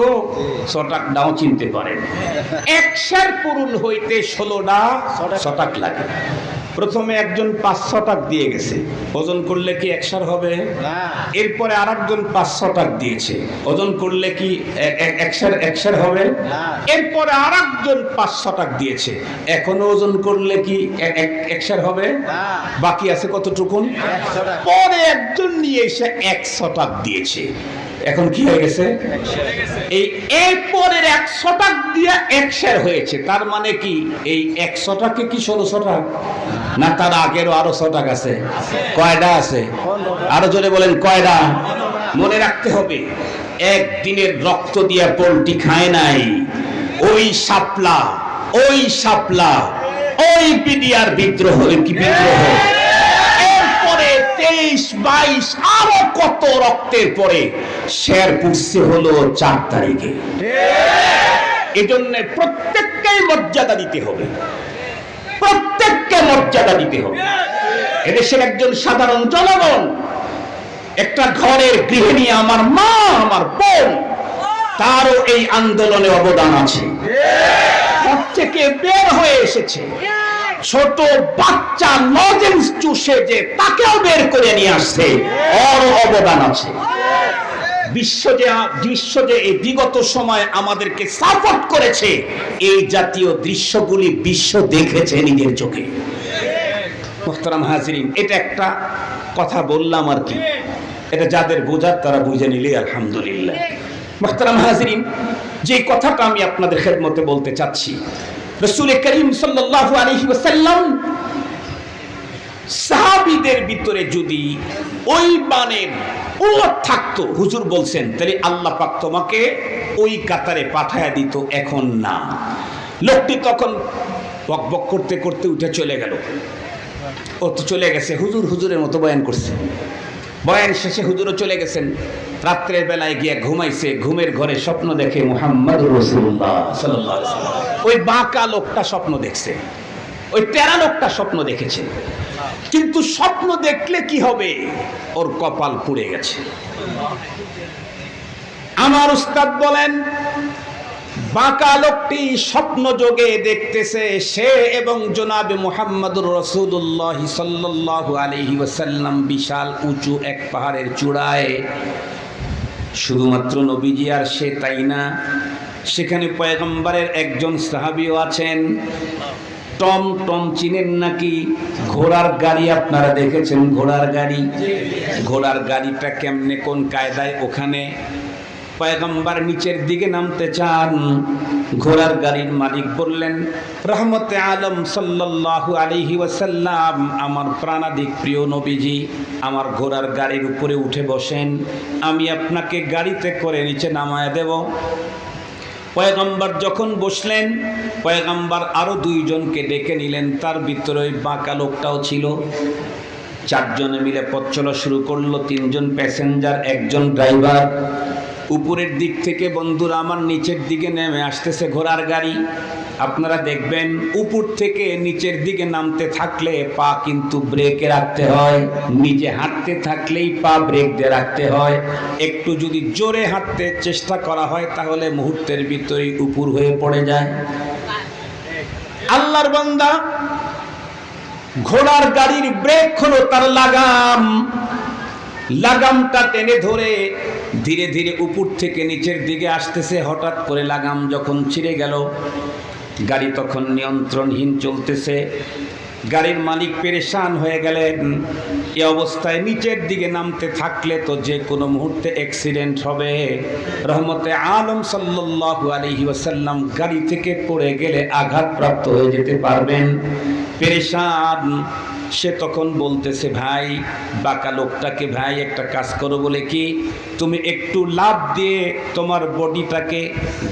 ছটাক নাও চিনতে পারেন। এক শের পূরণ হইতে 16টা ছটাক লাগে। প্রথমে একজন 500 টাকা দিয়ে গেছে, ওজন করলে কি 100 হবে না? এরপরে আরেকজন 500 টাকা দিয়েছে, ওজন করলে কি 100 হবে না? এরপরে আরেকজন 500 টাকা দিয়েছে, এখনো ওজন করলে কি 100 হবে না? বাকি আছে কতটুকুন? 100 টাকা। পরে একজন নিয়ে এসে 100 টাকা দিয়েছে, এখন কি হয়ে গেছে? এই এরপরের 100 টাকা দিয়ে 100 হয়েছে। তার মানে কি এই 100 টাকা কি 1600 টাকা না তার আগেরও আরো 100 টাকা আছে? কয়টা আছে? আরো জোরে বলেন কয়টা? মনে রাখতে হবে, একদিনের রক্ত দিয়ে পোল্ট্রি খায় নাই ওই শাপলা, ওই শাপলা, ওই বিডিআর বিদ্রোহ, কি বিদ্রোহ, এরপরে 23-22 আরো কত রক্তের পরে শের পুষছে হলো 4 তারিখে। এজন্য প্রত্যেককেই মর্যাদা দিতে হবে, প্রত্যেককে মর্যাদা দিতে হবে। এদেশের একজন সাধারণ জনগণ, একটা ঘরের গৃহিণী, আমার মা, আমার বোন, তারও এই আন্দোলনে অবদান আছে। ঘর থেকে বের হয়ে এসেছে, ছোট বাচ্চা লজেন্স চুষে যে তাকেও বের করে নিয়ে আসছে, ওর অবদান আছে। বিশ্ব যে এই বিগত সময় আমাদেরকে সাপোর্ট করেছে, এই জাতীয় দৃশ্যগুলি বিশ্ব দেখেছে নিজের চোখে। মুহতারাম হাজিরিন, এটা একটা কথা বললাম আর কি, এটা যাদের বোঝার তারা বুঝে নিলে আলহামদুলিল্লাহ। মুহতারাম হাজিরিন, যে কথাটা আমি আপনাদের খেদমতে বলতে চাচ্ছি, রাসূল করিম সাল্লাল্লাহু আলাইহি ওয়াসাল্লাম সাহাবীদের ভিতরে যদি ওই বানের উম্মত থাকতো, হুজুর বলছেন, তাহলে আল্লাহ পাক তোমাকে ওই কাতারে পাঠায়া দিত, এখন না। লোকটি তখন বকবক করতে করতে উঠে চলে গেল। ও তো চলে গেছে, হুজুর হুজুরের মতো বয়ান করছে, বয়ান শেষে হুজুরও চলে গেছেন। রাত্রের বেলায় গিয়ে ঘুমাইছে, ঘুমের ঘরে স্বপ্ন দেখে মুহাম্মদুর রাসূলুল্লাহ সাল্লাল্লাহু আলাইহি ওয়াসাল্লাম। ওই বাঁকা লোকটা স্বপ্ন দেখছে, ওই টেরা লোকটা স্বপ্ন দেখেছে, কিন্তু স্বপ্ন দেখলে কি হবে, ওর কপাল পুড়ে গেছে। আমার উস্তাদ বলেন, বাঁকা লোকটি স্বপ্ন যোগে দেখতেছে সে এবং জনাবে মুহাম্মদুর রাসূলুল্লাহ সাল্লাল্লাহু আলাইহি ওয়াসাল্লাম বিশাল উঁচু এক পাহাড়ের চূড়ায়। শুধুমাত্র নবীজি আর সে তাই না, সেখানে পয়গম্বরের একজন সাহাবীও আছেন। টম টম চিনেন নাকি? ঘোড়ার গাড়ি আপনারা দেখেছেন, ঘোড়ার গাড়ি। ঘোড়ার গাড়িটা কেমনে, কোন কায়দায় ওখানে পয়গম্বর নিচের দিকে নামতে চান। ঘোড়ার গাড়ির মালিক বললেন, রহমতে আলম সাল্লাল্লাহু আলাইহি ওয়াসাল্লাম, আমার প্রাণাধিক প্রিয় নবীজি, আমার ঘোড়ার গাড়ির উপরে উঠে বসেন, আমি আপনাকে গাড়িতে করে নিচে নামায় দেব। পয়গম্বর যখন বসলেন, পয়গম্বর আরো 2 জনকে ডেকে নিলেন, তার ভিতরে ওই বাঁকা লোকটাও ছিল। 4 জনে মিলে পথ চলা শুরু করলো, 3 জন প্যাসেঞ্জার, 1 জন ড্রাইভার। উপরের দিক থেকে বন্ধুরা আমার নিচের দিকে নেমে আসতেছে ঘোড়ার গাড়ি। আপনারা দেখবেন উপর থেকে নিচের দিকে নামতে থাকলে পা কিন্তু ব্রেকে রাখতে হয়, নিজে হাঁটতে থাকলেই পা ব্রেক দিয়ে রাখতে হয়। একটু যদি জোরে হাঁটতে চেষ্টা করা হয় তাহলে মুহূর্তের ভিতরেই উপর হয়ে পড়ে যায়। আল্লাহর বান্দা, ঘোড়ার গাড়ির ব্রেক হলো তার লাগাম, লাগামটা টেনে ধরে ধীরে ধীরে উপর থেকে নিচের দিকে আসতেছে। হঠাৎ করে লাগাম যখন ছিঁড়ে গেল, গাড়ি তখন নিয়ন্ত্রণহীন চলতেছে। গাড়ির মালিক পেরেশান হয়ে গেলেন। এই অবস্থায় নিচের দিকে নামতে থাকলে তো যে কোনো মুহূর্তে অ্যাক্সিডেন্ট হবে। রহমতে আলম সাল্লাল্লাহু আলাইহি ওয়াসাল্লাম গাড়ি থেকে পড়ে গেলে আঘাতপ্রাপ্ত হয়ে যেতে পারবেন। পেরেশান সে তখন বলতেছে, ভাই বাঁকা লোকটাকে, ভাই একটা কাজ করো, বলে কি তুমি একটু লাফ দিয়ে তোমার বডিটাকে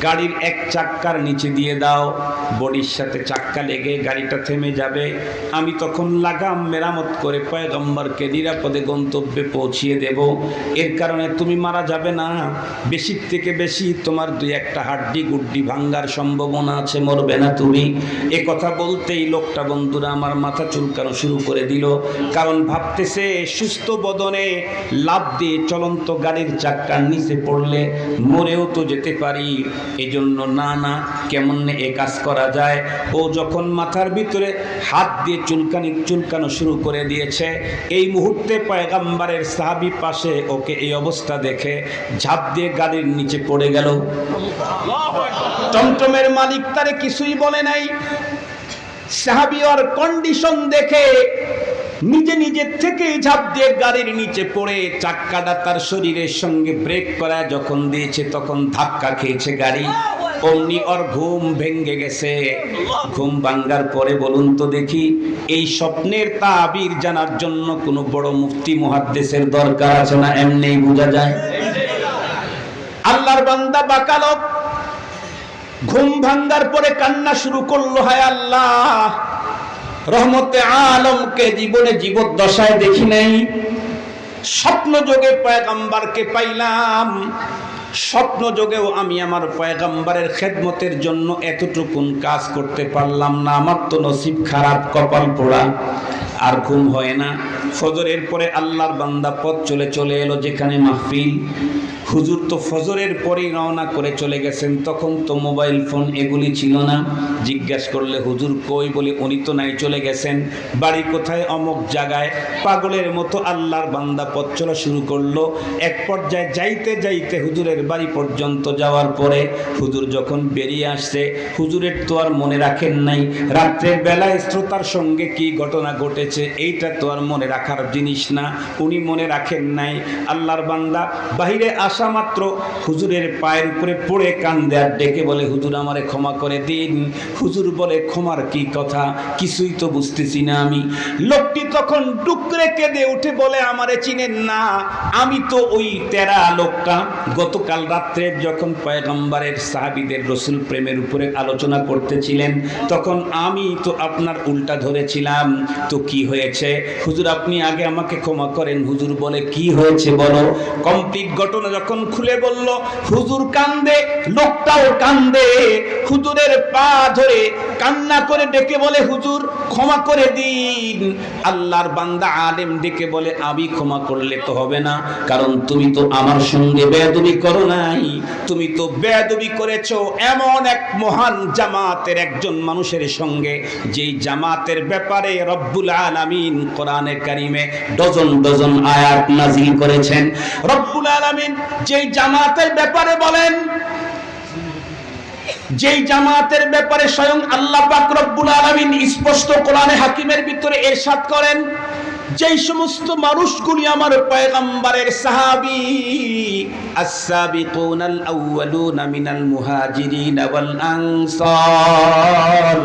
গাড়ির এক চাক্কার নিচে দিয়ে দাও, বডির সাথে চাক্কা লেগে গাড়িটা থেমে যাবে। আমি তখন লাগাম মেরামত করে পয়গম্বরকে নিরাপদে গন্তব্যে পৌঁছিয়ে দেব। এর কারণে তুমি মারা যাবে না, বেশির থেকে বেশি তোমার 2-1টা হাড্ডি গুড্ডি ভাঙ্গার সম্ভাবনা আছে, মরবে না তুমি। এ কথা বলতেই লোকটা বন্ধুরা আমার মাথা চুলকানো শুরু করে দিল, কারণ ভাবতেছে সুস্থ বদনে লাফ দিয়ে চলন্ত গাড়ির চাক্কার নিচে পড়লে মরেও তো যেতে পারি। এজন্য না কেমন এ কাজ করা যায়। ও যখন মাথার ভিতরে হাত দিয়ে চুলকানো শুরু করে দিয়েছে, এই মুহূর্তে পয়গম্বরের সাহাবী পাশে ওকে এই অবস্থা দেখে ঝাঁপ দিয়ে গাড়ির নিচে পড়ে গেল। টমটমের মালিক তারে কিছুই বলে নাই। সাহাবী ওর কন্ডিশন দেখে নিজের থেকে ঝাঁপ দিয়ে গাড়ির নিচে পড়ে চাক্কাটা তার শরীরের সঙ্গে ব্রেক করা যখন দিয়েছে তখন ধাক্কা খেয়েছে গাড়ি। অমনি ওর ঘুম ভেঙে গেছে। ঘুম ভাঙ্গার পরে বলুন তো দেখি, এই স্বপ্নের তাবির জানার জন্য কোনো বড় মুফতি মুহাদ্দিসের দরকার আছে না? এমনি বোঝা যায়। আল্লাহর বান্দা বাকালক ঘুম ভাঙ্গার পরে কান্না শুরু করলো, হায় আল্লাহ, রহমতে আলমকে জীবনে জীবদ্দশায় দেখি নাই, স্বপ্ন যোগে পয়গম্বরকে পাইলাম, স্বপ্ন যোগেও আমি আমার পয়গম্বরের খেদমতের জন্য এতটুকুন কাজ করতে পারলাম না, আমার তো নসিব খারাপ, কপাল পোড়া। আর ঘুম হয় না। ফজরের পরে আল্লাহর বান্দা পথ চলে এলো যেখানে মাহফিল। হুজুর তো ফজরের পরেই রওনা করে চলে গেছেন, তখন তো মোবাইল ফোন এগুলি ছিল না। জিজ্ঞাসা করলে হুজুর কই, বলে উনি তো নাই, চলে গেছেন। বাড়ি কোথায়? অমুক জায়গায়। পাগলের মতো আল্লাহর বান্দা পথ চলা শুরু করলো। এক পর্যায়ে যাইতে হুজুরের বাড়ি পর্যন্ত যাওয়ার পরে হুজুর যখন বেরিয়ে আসছে, হুজুরের তো আর মনে রাখেন নাই রাত্রের বেলায় শ্রোতার সঙ্গে কি ঘটনা ঘটেছে, এইটা তো আর মনে রাখার জিনিস না। উনি মনে রাখেন নাই। আল্লাহর বান্দা বাহিরে আসা মাত্র হুজুরের পায়ের উপরে পড়ে কান্দে আর ডেকে বলে, হুজুর আমারে ক্ষমা করে দিন। হুজুর বলে, ক্ষমার কি কথা, কিছুই তো বুঝতেছি না আমি। লোকটি তখন ডুকরে কেঁদে উঠে বলে, আমারে চিনেন না, আমি তো ওই তেরা লোকটা গতকাল রাত্রে যখন পয়গম্বরের সাহাবীদের রসুল প্রেমের উপরে আলোচনা করতেছিলেন, তখন আমি তো আপনার উল্টা ধরেছিলাম। তো কি হয়েছে হুজুর, আপনি আগে আমাকে ক্ষমা করেন। হুজুর বলে, কি হয়েছে বলো। কমপ্লিট ঘটনা যখন খুলে বলল, হুজুর কান্দে, লোকটাও কান্দে, হুজুরের পা ধরে কান্না করে ডেকে বলে, হুজুর ক্ষমা করে দিন। আল্লাহর বান্দা আলেম ডেকে বলে, আমি ক্ষমা করলে তো হবে না, কারণ তুমি তো আমার সঙ্গে বেয়াদবি করো নাই, তুমি তো বেয়াদবি করেছো এমন এক মহান জামাতের একজন মানুষের সঙ্গে, যেই জামাতের ব্যাপারে রব্বুল আলামিন কোরআনে কারিমে ডজন আয়াত নাযিল করেছেন। রব্বুল আলামিন যেই জামাতের ব্যাপারে বলেন, যেই জামাতের ব্যাপারে স্বয়ং আল্লাহ পাক রব্বুল আলামিন স্পষ্ট কোরআনে হাকিমের ভিতরে ইরশাদ করেন, যেই সমস্ত মানুষগুলি আমার পয়গম্বরের সাহাবী, আস-সাবিকুনাল আউয়ালুনা মিনাল মুহাজিরিন ওয়াল আনসার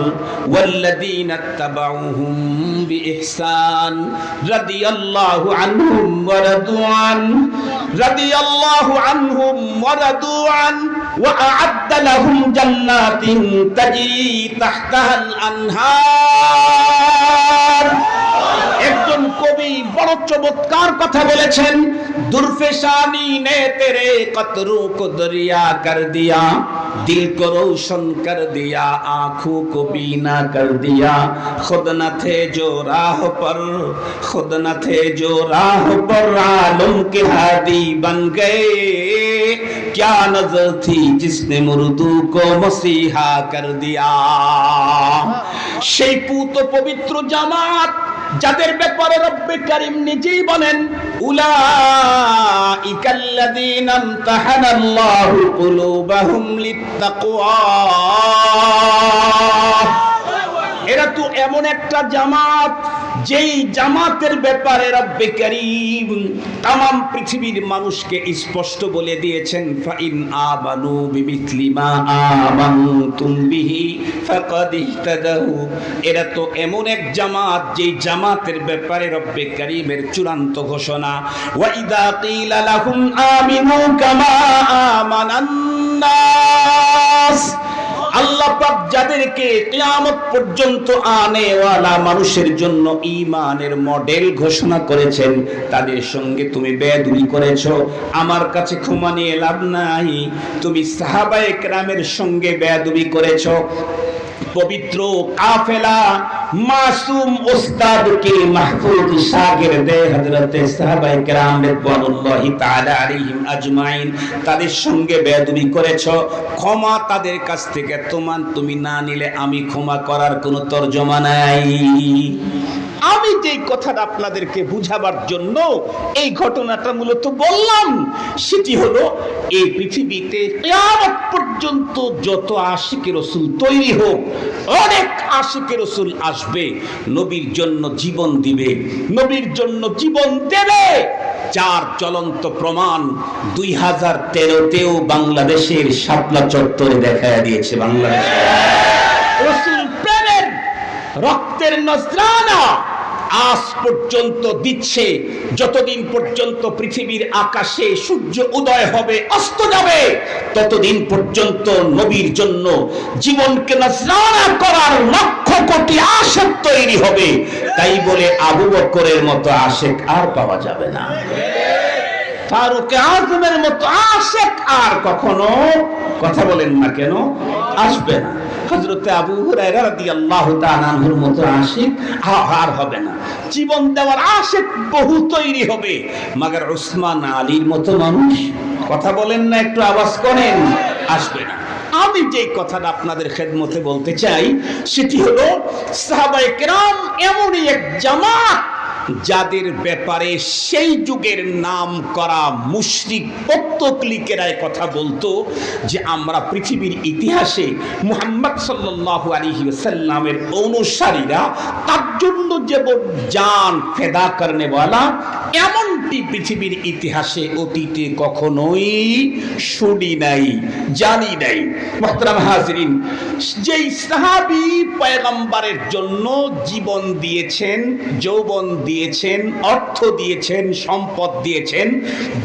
ওয়াল্লাযীনা ইত্তাবাউহুম বিইহসান রাদিয়াল্লাহু আনহুম ওয়া রাদু আন, রাদিয়াল্লাহু আনহুম ওয়া রাদু আন ওয়া আ'আদ্দা লাহুম জান্নাতিন তাজরি তাহতাহাল আনহার। একজন কবি বড় চমৎকার কথা বলেছেন, দুরফেশানি নে তেরে কতরু কো দরিয়া কর দিয়া, দিল কো রোशन कर दिया, आंखों को बीना कर दिया, खुद न थे जो राह पर, खुद न थे जो राह पर, आलम के हादी बन गए, क्या नजर थी जिसने मुर्दू को मसीहा कर दिया। সেই পুত পবিত্র জামাত যাদের ব্যাপারে রব্বে কারীম নিজেই বলেন, উলাইকাল্লাযীনা ইমতাহানাল্লাহু কুলুবাহুম লিত্তাকওয়া, এরা তো এমন একটা জামাত, যেই জামাতের ব্যাপারে রব্বে কারীম তামাম পৃথিবীর মানুষকে স্পষ্ট বলে দিয়েছেন, ফাইন আমানু বিমিথলি মা আমানতুম বিহি ফাকাদ ইহতাদাউ। এরা তো এমন এক জামাত, যেই জামাতের ব্যাপারে রব্বে কারীমের চূড়ান্ত ঘোষণা, ওয়া ইযা কিলা লাহুম আমিনু কামা আমানান নাস, আল্লাহ পাক যাদেরকে কিয়ামত পর্যন্ত আনেওয়ালা মানুষের জন্য ঈমানের মডেল ঘোষণা করেছেন, তাদের সঙ্গে তুমি বেয়াদবি করেছো, আমার কাছে ক্ষমা নিয়ে লাভ নাই। তুমি সাহাবায়ে কেরামের সঙ্গে বেয়াদবি করেছো, পবিত্র কাফেলা মাসুম ওস্তাদকে মাহফুজ শাগিরদে হযরতে সাহাবায়ে কেরাম রিদওয়ানুল্লাহি তাআলা আলাইহিম আজমাইন তাদের সঙ্গে বেয়াদবি করেছো, ক্ষমা তাদের কাছ থেকে তুমি না নিলে আমি ক্ষমা করার কোনো তরজমা নাই। আমি যে কথাটা আপনাদেরকে বুঝাবার জন্য এই ঘটনাটা মূলত বললাম, সেটি হলো এই পৃথিবীতে কিয়ামত পর্যন্ত যত আশিকে রাসূল তৈরি হোক, অনেক আশিকে রাসূল আসবে, নবীর জন্য জীবন দিবে, নবীর জন্য জীবন দেবে, যার জ্বলন্ত প্রমাণ 2013-তেও বাংলাদেশের শাপলা চত্বরে দেখা দিয়েছে। বাংলাদেশে রাসূল প্রেমের রক্তের নজরানা আজ পর্যন্ত দিচ্ছে, যতদিন পর্যন্ত পৃথিবীর আকাশে সূর্য উদয় হবে অস্ত যাবে, ততদিন পর্যন্ত নবীর জন্য জীবনকে নজরানা করার লক্ষ কোটি আশিক তৈরি হবে। তাই বলে আবু বকরের মতো আশিক আর পাওয়া যাবে না, ফারুক আজমের মতো আশিক আর কখনো, কথা বলেন না কেন, আসবে না। হযরতে আবু হুরায়রা রাদিয়াল্লাহু তাআলা আনহুর মতো আশিক আর হবে না। জীবন দেওয়ার আশিক বহু তৈরি হবে, মাগার উসমান আলীর মতো মানুষ, কথা বলেন না, একটু আওয়াজ করেন, আসবে না। আমি যে কথাটা আপনাদের খেদমতে বলতে চাই সেটি হলো সাহাবায়ে কেরাম এমনই এক জামাত যাদের ব্যাপারে সেই যুগের নাম করা মুশরিক পত্তকলিকেরাই কথা বলতো যে আমরা পৃথিবীর ইতিহাসে মুহাম্মদ সাল্লাল্লাহু আলাইহি ওয়াসাল্লামের অনুসারীরা তার জন্য যে জান ফেদা করনে ওয়ালা, এমনটি পৃথিবীর ইতিহাসে অতীতে কখনোই শুনি নাই, জানি নাই। মুহতারাম হাজিরিন, যেই সাহাবী পয়গম্বরের জন্য জীবন দিয়েছেন, যৌবন দিয়েছেন, অর্থ দিয়েছেন, সম্পদ দিয়েছেন,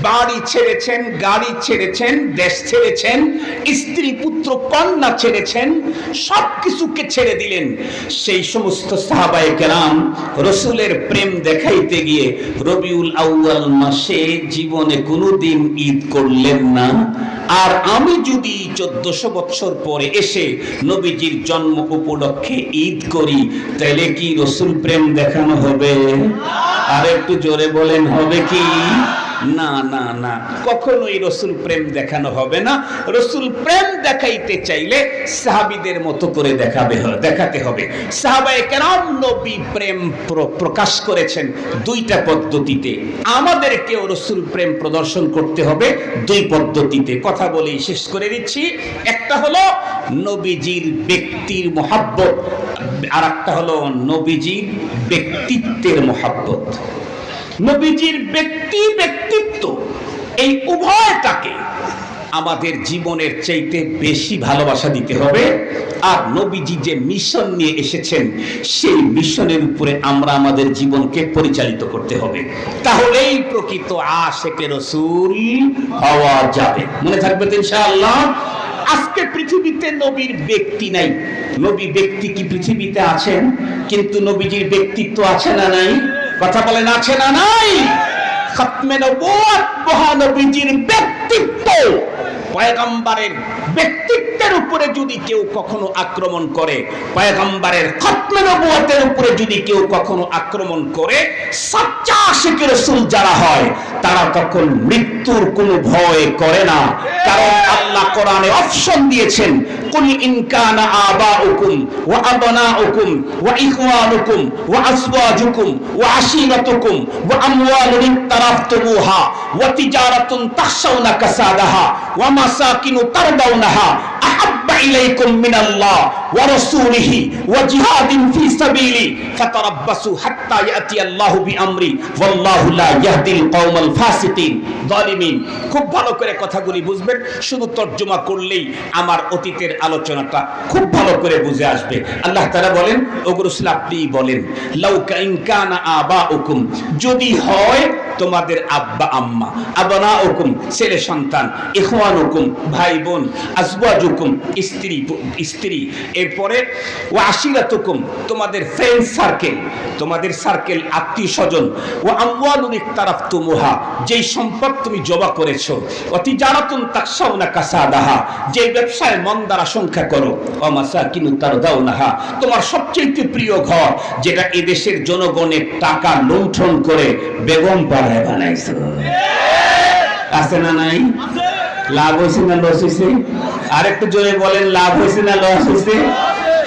বাড়ি ছেড়েছেন, গাড়ি ছেড়েছেন, দেশ ছেড়েছেন, স্ত্রী পুত্র কন্যা ছেড়েছেন, সব কিছুকে ছেড়ে দিলেন, সেই সমস্ত সাহাবায়ে কেরাম রাসূলের প্রেম দেখাইতে গিয়ে রবিউল আউয়াল মাসে জীবনে কোনোদিন ঈদ করলেন না। আর আমি যদি 1400 বছর পরে এসে নবীজির জন্ম উপলক্ষে ঈদ করি, তাহলে কি রাসূল প্রেম দেখানো হবে? আর একটু জোরে বলেন, হবে কি? না না না, কখনোই রাসূল প্রেম দেখানো হবে না। রাসূল প্রেম দেখাইতে চাইলে সাহাবীদের মতো করে দেখাতে হবে। সাহাবায়ে কেরাম নবী প্রেম প্রকাশ করেছেন দুইটা পদ্ধতিতে, আমাদেরকেও রাসূল প্রেম প্রদর্শন করতে হবে দুই পদ্ধতিতে। কথা বলেই শেষ করে দিচ্ছি। একটা হলো নবীজির ব্যক্তির মহব্বত, আর একটা হলো নবীজির ব্যক্তিত্বের মহব্বত। নবীজির ব্যক্তিত্ব, এই উভয়টাকে আমাদের জীবনের চাইতে বেশি ভালোবাসা দিতে হবে। আর নবীজি যে মিশন নিয়ে এসেছেন, সেই মিশনের উপরে আমরা আমাদের জীবনকে পরিচালিত করতে হবে, তাহলেই প্রকৃত আশিকে রাসূল হওয়া যাবে। মনে থাকবে তো ইনশাআল্লাহ। আজকে পৃথিবীতে নবীর ব্যক্তি নাই। নবী ব্যক্তি কি পৃথিবীতে আছেন, কিন্তু নবীজির ব্যক্তিত্ব আছে না নাই? কথা বলেন, আছে না নাই? খতমে নবুয়ত মহানবীজির ব্যক্তিত্ব, পয়গম্বরের ব্যক্তিত্বের উপরে যদি কেউ কখনো আক্রমণ করে, পয়গম্বরের খতমে নবুয়তের উপরে যদি কেউ কখনো আক্রমণ করে, সচ্চা আশিকে রাসূল যারা হয় তারা তখন মৃত্যুর কোনো ভয় করে না। কারণ আল্লাহ কোরআনে অপশন দিয়েছেন, কুল ইন কানা আবাউকুম ওয়া আবনাউকুম ওয়া ইখওয়ানুকুম ওয়া আজওয়াজুকুম ওয়া আশীরাতুকুম ওয়া আমওয়ালুন ইকতারাফতুমুহা ওয়া তিজারাতুন তাখশাউনা কাসাদাহা ওয়া মাসাকিনু তারদাউনাহা আহাব্বা ইলাইকুম মিনাল্লাহ ওয়া রাসূলিহি ওয়া জিহাদিন ফি সাবিলি ফাতারাব্বাসু হাত্তা ইয়াতিয়াল্লাহু বিআমরি ওয়াল্লাহু লা ইয়াহদিল কওমাল ফাসিকিন যালিমিন। খুব ভালো করে কথাগুলি বুঝবেন, শুধু তর্জমা করলেই আমার অতীতের আলোচনাটা খুব ভালো করে বুঝে আসবে। আল্লাহ তাআলা বলেন, ওগো রাসূল আপনি বলেন, লাউ ইন কানা আবাউকুম, যদি হয় তোমাদের আব্বা আম্মা, আবনাউকুম ছেলে সন্তান, ইখওয়ানুকুম ভাই বোন, আজওয়াজুকুম স্ত্রী, এরপরে ওয়া আশিরাতুকুম তোমাদের ফ্রেন্ড সার্কেল, তোমাদের সার্কেল আত্মীয় স্বজন, ওয়া আমওয়ালুন ইকতারাফতুমুহা যেই সম্পদ তুমি জমা করেছো, ওয়া তিজারাতুন তাখশাউনা কাসাদাহা যেই ব্যবসায় মন্দার আশঙ্কা করো, ওয়া মাসাকিনু তারদাউনাহা তোমার সবচেয়ে প্রিয় ঘর যেটা এদেশের জনগণের টাকা লুণ্ঠন করে বেগম পাড়ায় বানাইছো। আছে না নাই? লাভ হয়েছে না লস হয়েছে? আরেকটু জোরে বলেন, লাভ হয়েছে না লস হয়েছে?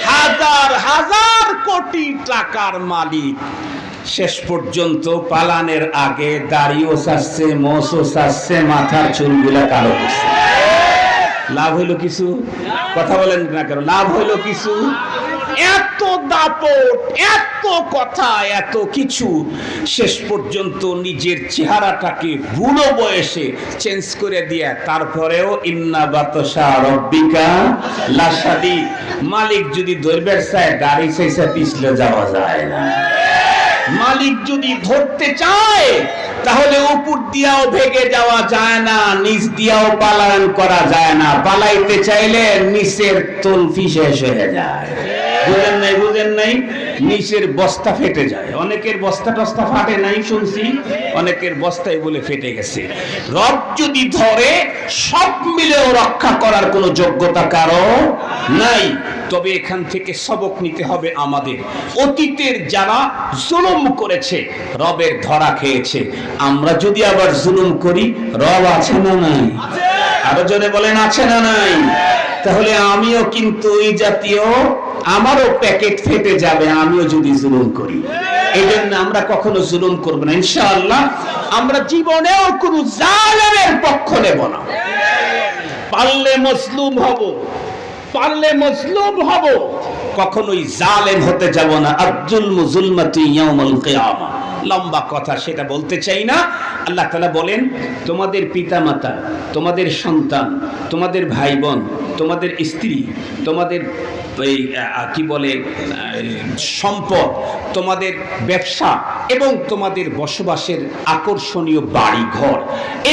হাজার হাজার কোটি টাকার মালিক শেষ পর্যন্ত পালানের আগে দাড়িও চাচ্ছে, মোছও চাচ্ছে, মাথার চুলগুলা কালো করছে। লাভ হইল কিছু? কথা বলেন না কেন? লাভ হইল কিছু? এত দাপট, এত কথা, এত কিছু, শেষ পর্যন্ত নিজের চেহারাটাকে বুড়ো বয়সে চেঞ্জ করে দিয়ে তারপরেও ইন্না বাতশা রব্বিকা লাশাদীদ মালিক যদি ধরবার চায় দাড়ি চাইছে পিছলে যাওয়া যায় না। মালিক যদি ধরতে চায় তাহলে উপর দিয়াও ভেগে যাওয়া যায় না, নিচ দিয়াও পালায়ন করা যায় না। পালাইতে চাইলে নিচের তলফি শেষ হয়ে যায়। বুঝেন নাই? বুঝেন নাই? নিচের বস্তা ফেটে যায়। অনেকের বস্তা টস্তা ফাটে নাই শুনছি, অনেকের বস্তায় বলে ফেটে গেছে। রব যদি ধরে সব মিলেও রক্ষা করার কোনো যোগ্যতা কারো নাই। তবে এখান থেকে সবক নিতে হবে আমাদের। অতীতের যারা জুলুম করেছে রবের ধরা খেয়েছে, আমরা যদি আবার জুলুম করি রব আছে না নাই? আরো জোরে বলেন, আছে না নাই? তাহলে আমিও কিন্তু এই জাতীয়, আমারও প্যাকেট ফেটে যাবে আমিও যদি জুলুম করি। এই জন্য আমরা কখনো জুলুম করবো না ইনশাআল্লাহ। আমরা জীবনেও কোনো জালেমের পক্ষ নেব না। পারলে মজলুম হব, পারলে মজলুম হব, কখনোই জালেম হতে যাব না। আয-যুলমু যুলমাতু ইয়াউমাল কিয়ামা। লম্বা কথা, সেটা বলতে চাই না। আল্লাহ তাআলা বলেন, তোমাদের পিতামাতা, তোমাদের সন্তান, তোমাদের ভাই বোন, তোমাদের স্ত্রী, তোমাদের কি বলে সম্পদ, তোমাদের ব্যবসা এবং তোমাদের বসবাসের আকর্ষণীয় বাড়ি ঘর,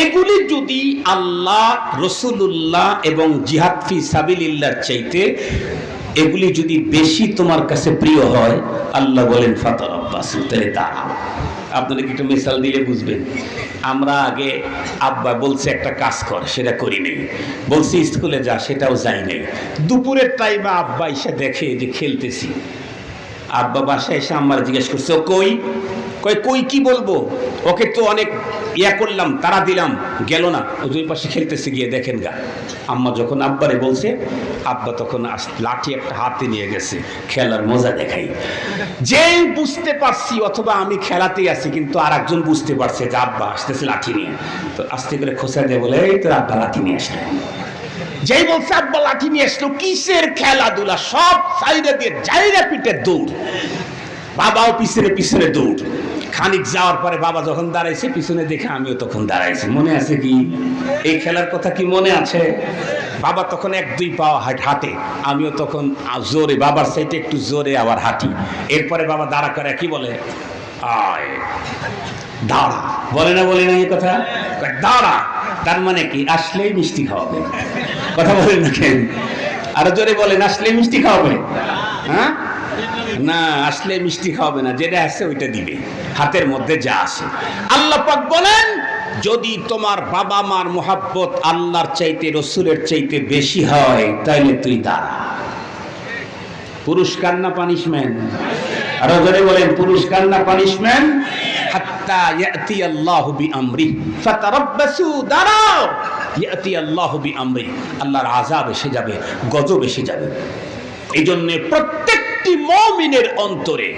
এগুলি যদি আল্লাহ, রাসূলুল্লাহ এবং জিহাদ ফি সাবিলিল্লাহর চাইতে এগুলি যদি বেশি তোমার কাছে প্রিয় হয়, আল্লাহ বলেন ফাতারাব্বাসু, তাহলে দাঁড়াও। আপনাদেরকে একটা মিসাল দিলে বুঝবেন। আমরা আগে আব্বা বলছে একটা কাজ কর, সেটা করি নাই, বলছি স্কুলে যা, সেটাও যাই নাই। দুপুরের টাইমে আব্বা এসে দেখে যে খেলতেছি। আব্বা বাসায় এসে আমার জিজ্ঞেস করছে, ও কই? কই কই কি বলবো, ওকে তো অনেক ইয়া করলাম, তারা দিলাম, গেল না, ও দুই পাশে খেলতেছে, গিয়ে দেখেন গা। আম্মা যখন আব্বারে বলছে, আব্বা তখন লাঠি একটা হাতে নিয়ে গেছে, খেলার মজা দেখাই। যেই বুঝতে পারছি, অথবা আমি খেলাতেই আছি কিন্তু আর একজন বুঝতে পারছে যে আব্বা আসতেছে লাঠি নিয়ে, তো আস্তে করে খোঁচা দিয়ে বলে, এই তোর আব্বা লাঠি নিয়ে আসলো। যেই বলছে আব্বা লাঠি নিয়ে আসলো, কিসের খেলাধুলা, সব সাইডে দিয়ে জায়গা পিঠে দৌড়, বাবাও পিছনে পিছনে দৌড়। খানিক যাওয়ার পরে বাবা যখন দাঁড়াইছে পিছনে দেখে আমিও তখন দাঁড়াইছি। মনে আছে কি এই খেলার কথা? কি মনে আছে? বাবা তখন এক দুই পা হাঁটে, আমিও তখন জোরে, বাবার সাইডে একটু জোরে আবার হাঁটি। এরপরে বাবা দাঁড়া করে কি বলে, আয় দাঁড়া, বলে না? বলে না এই কথা? দাঁড়া, তার মানে কি আসলেই মিষ্টি খাওয়াবে। কথা বলেন না কেন? আরো জোরে বলেন, আসলে মিষ্টি খাওয়াবে? হ্যাঁ না, আসলে মিষ্টি খাওয়াবে না, যেটা আছে ওইটা দিবে, হাতের মধ্যে যা আছে। আল্লাহ পাক বলেন, যদি তোমার বাবা মার মোহাব্বত আল্লাহর চাইতে, রসুলের চাইতে বেশি হয়, তাহলে তুই দাঁড়া। পুরস্কার না পানিশমেন্ট? আরো জোরে বলেন, পুরস্কার না পানিশমেন্ট? হাত্তা ইয়াতি আল্লাহু বিআমরি ফাতারাব্বাসু, দাঁড়াও, ইয়াতি আল্লাহু বিআমরি, আল্লাহর আযাব এসে যাবে, গজব এসে যাবে। এই জন্য প্রত্যেকটি মুমিনের অন্তরে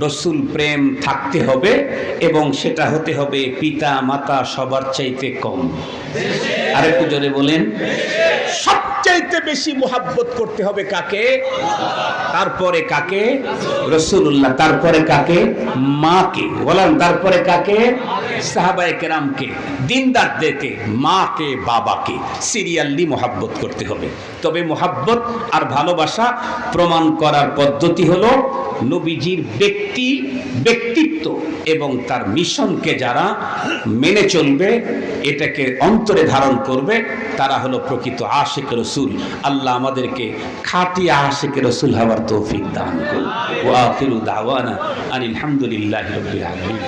রসুল প্রেম থাকতে হবে, এবং সেটা হতে হবে পিতা মাতা সবার চাইতে কম। আরেকটু জোরে বলেন, সবচাইতে বেশি মোহাব্বত করতে হবে কাকে? তারপরে কাকে? রাসূলুল্লাহ। তারপরে কাকে? মাকে। বলেন তারপরে কাকে? সাহাবায়ে কেরামকে, দিনদারদেরকে, মাকে, বাবাকে সিরিয়ালি মোহাব্বত করতে হবে। তবে মোহাব্বত আর ভালোবাসা প্রমাণ করার পদ্ধতি হলো নবীজির ব্যক্তিত্ব এবং তার মিশনকে যারা মেনে চলবে, এটাকে অন্তরে ধারণ করবে, তারা হলো প্রকৃত আশিক রসুল। আল্লাহ আমাদেরকে খাঁটি আশিক রসুল হওয়ার তৌফিক দান করুন। ওয়া আখিরু দাওয়ানা আনিল হামদুলিল্লাহি রাব্বিল আলামিন।